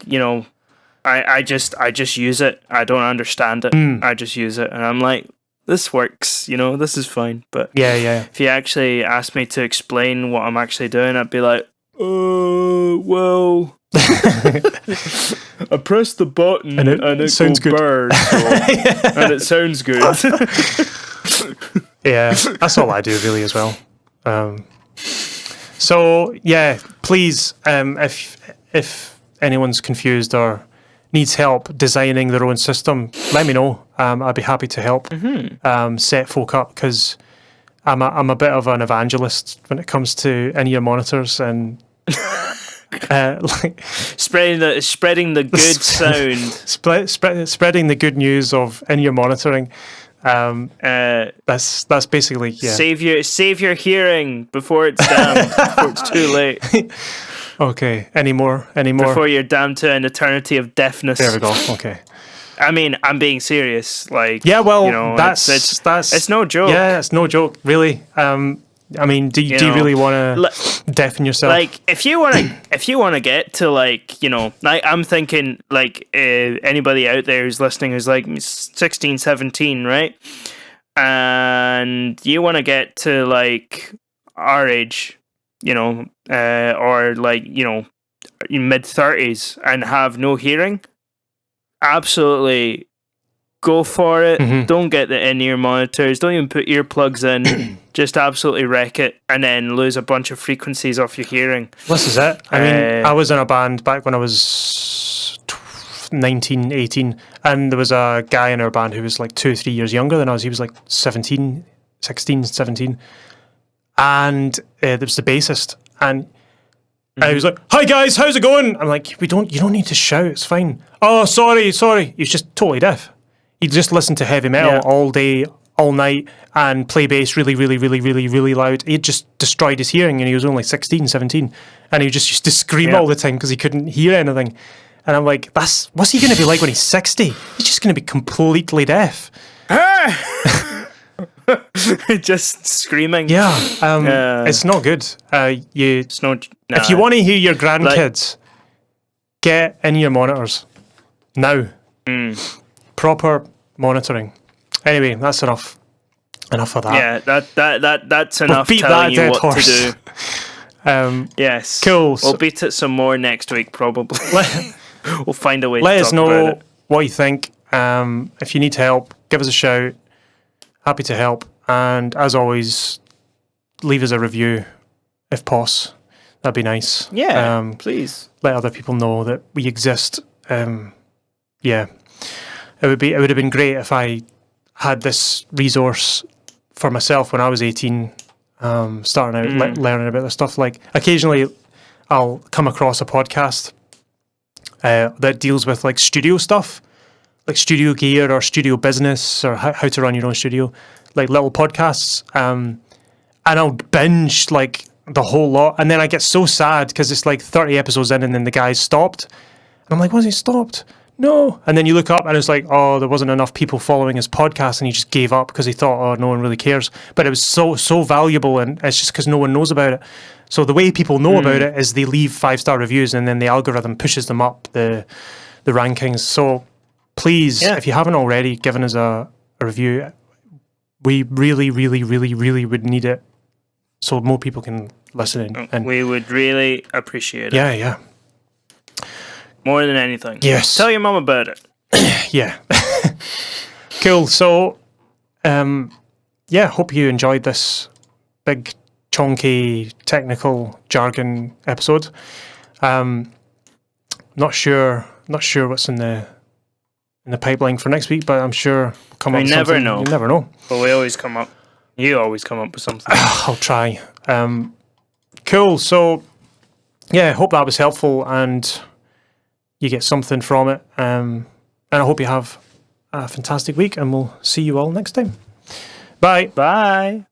I just use it. I don't understand it. I just use it, and I'm like, this works. This is fine. But Yeah. if you actually asked me to explain what I'm actually doing, I'd be like, well. I pressed the button and it sounds good. Burn, and it sounds good. Yeah, that's all I do really as well. So yeah, please, if anyone's confused or needs help designing their own system, let me know. I'd be happy to help set folk up, because I'm a bit of an evangelist when it comes to in-ear monitors and spreading the good sound, spreading the good news of in-ear monitoring. That's basically Save your hearing before it's damned. Before it's too late. Okay. Any more? Before you're damned to an eternity of deafness. There we go. Okay. I mean, I'm being serious. Like, yeah, well, that's it's no joke. Yeah, it's no joke, really. I mean, do you really want to deafen yourself? Like, if you want to get to like, like I'm thinking like anybody out there who's listening who's like 16, 17, right? And you want to get to like our age, or like, mid 30s and have no hearing, absolutely go for it. Mm-hmm. Don't get the in-ear monitors. Don't even put earplugs in. Just absolutely wreck it and then lose a bunch of frequencies off your hearing. This is it. I mean, I was in a band back when I was 19, 18, and there was a guy in our band who was like 2 or 3 years younger than us. He was like 16, 17. And there was the bassist. And he was like, "Hi guys, how's it going?" I'm like, you don't need to shout, it's fine. "Oh, sorry. He's just totally deaf. He'd just listen to heavy metal all day, all night, and play bass really, really, really, really, really loud. He just destroyed his hearing, and he was only 16, 17. And he just used to scream all the time because he couldn't hear anything. And I'm like, what's he going to be like when he's 60? He's just going to be completely deaf. Just screaming. Yeah, it's not good. It's not. Nah. If you want to hear your grandkids, get in your monitors now. Proper monitoring. Anyway, that's enough of that. Yeah, that's enough beat telling that you dead what horse. to do. Yes. Cool. We'll beat it some more next week, probably. We'll find a way Let to us talk about know it. what you think. If you need help, give us a shout. Happy to help. And as always, leave us a review if possible. That'd be nice. Yeah, please. Let other people know that we exist. Yeah, it would have been great if I had this resource for myself when I was 18, starting out learning about this stuff. Like occasionally, I'll come across a podcast that deals with like studio stuff, like studio gear or studio business or how to run your own studio, like little podcasts. And I'll binge like the whole lot, and then I get so sad because it's like 30 episodes in, and then the guy's stopped, and I'm like, "Was he stopped? No." And then you look up, and it's like, "Oh, there wasn't enough people following his podcast, and he just gave up because he thought, oh, no one really cares." But it was so valuable, and it's just because no one knows about it. So the way people know about it is they leave 5-star reviews, and then the algorithm pushes them up the rankings. So please, if you haven't already given us a review, we really, really, really, really would need it, so more people can listen in. And we would really appreciate it. Yeah. More than anything. Yes. Tell your mum about it. Yeah. Cool. So, hope you enjoyed this big, chonky, technical jargon episode. Not sure what's in the pipeline for next week, but I'm sure we'll come up with something. Know. You never know. But we always come up. You always come up with something. I'll try. Cool. So, hope that was helpful and you get something from it. And I hope you have a fantastic week, and we'll see you all next time. Bye. Bye.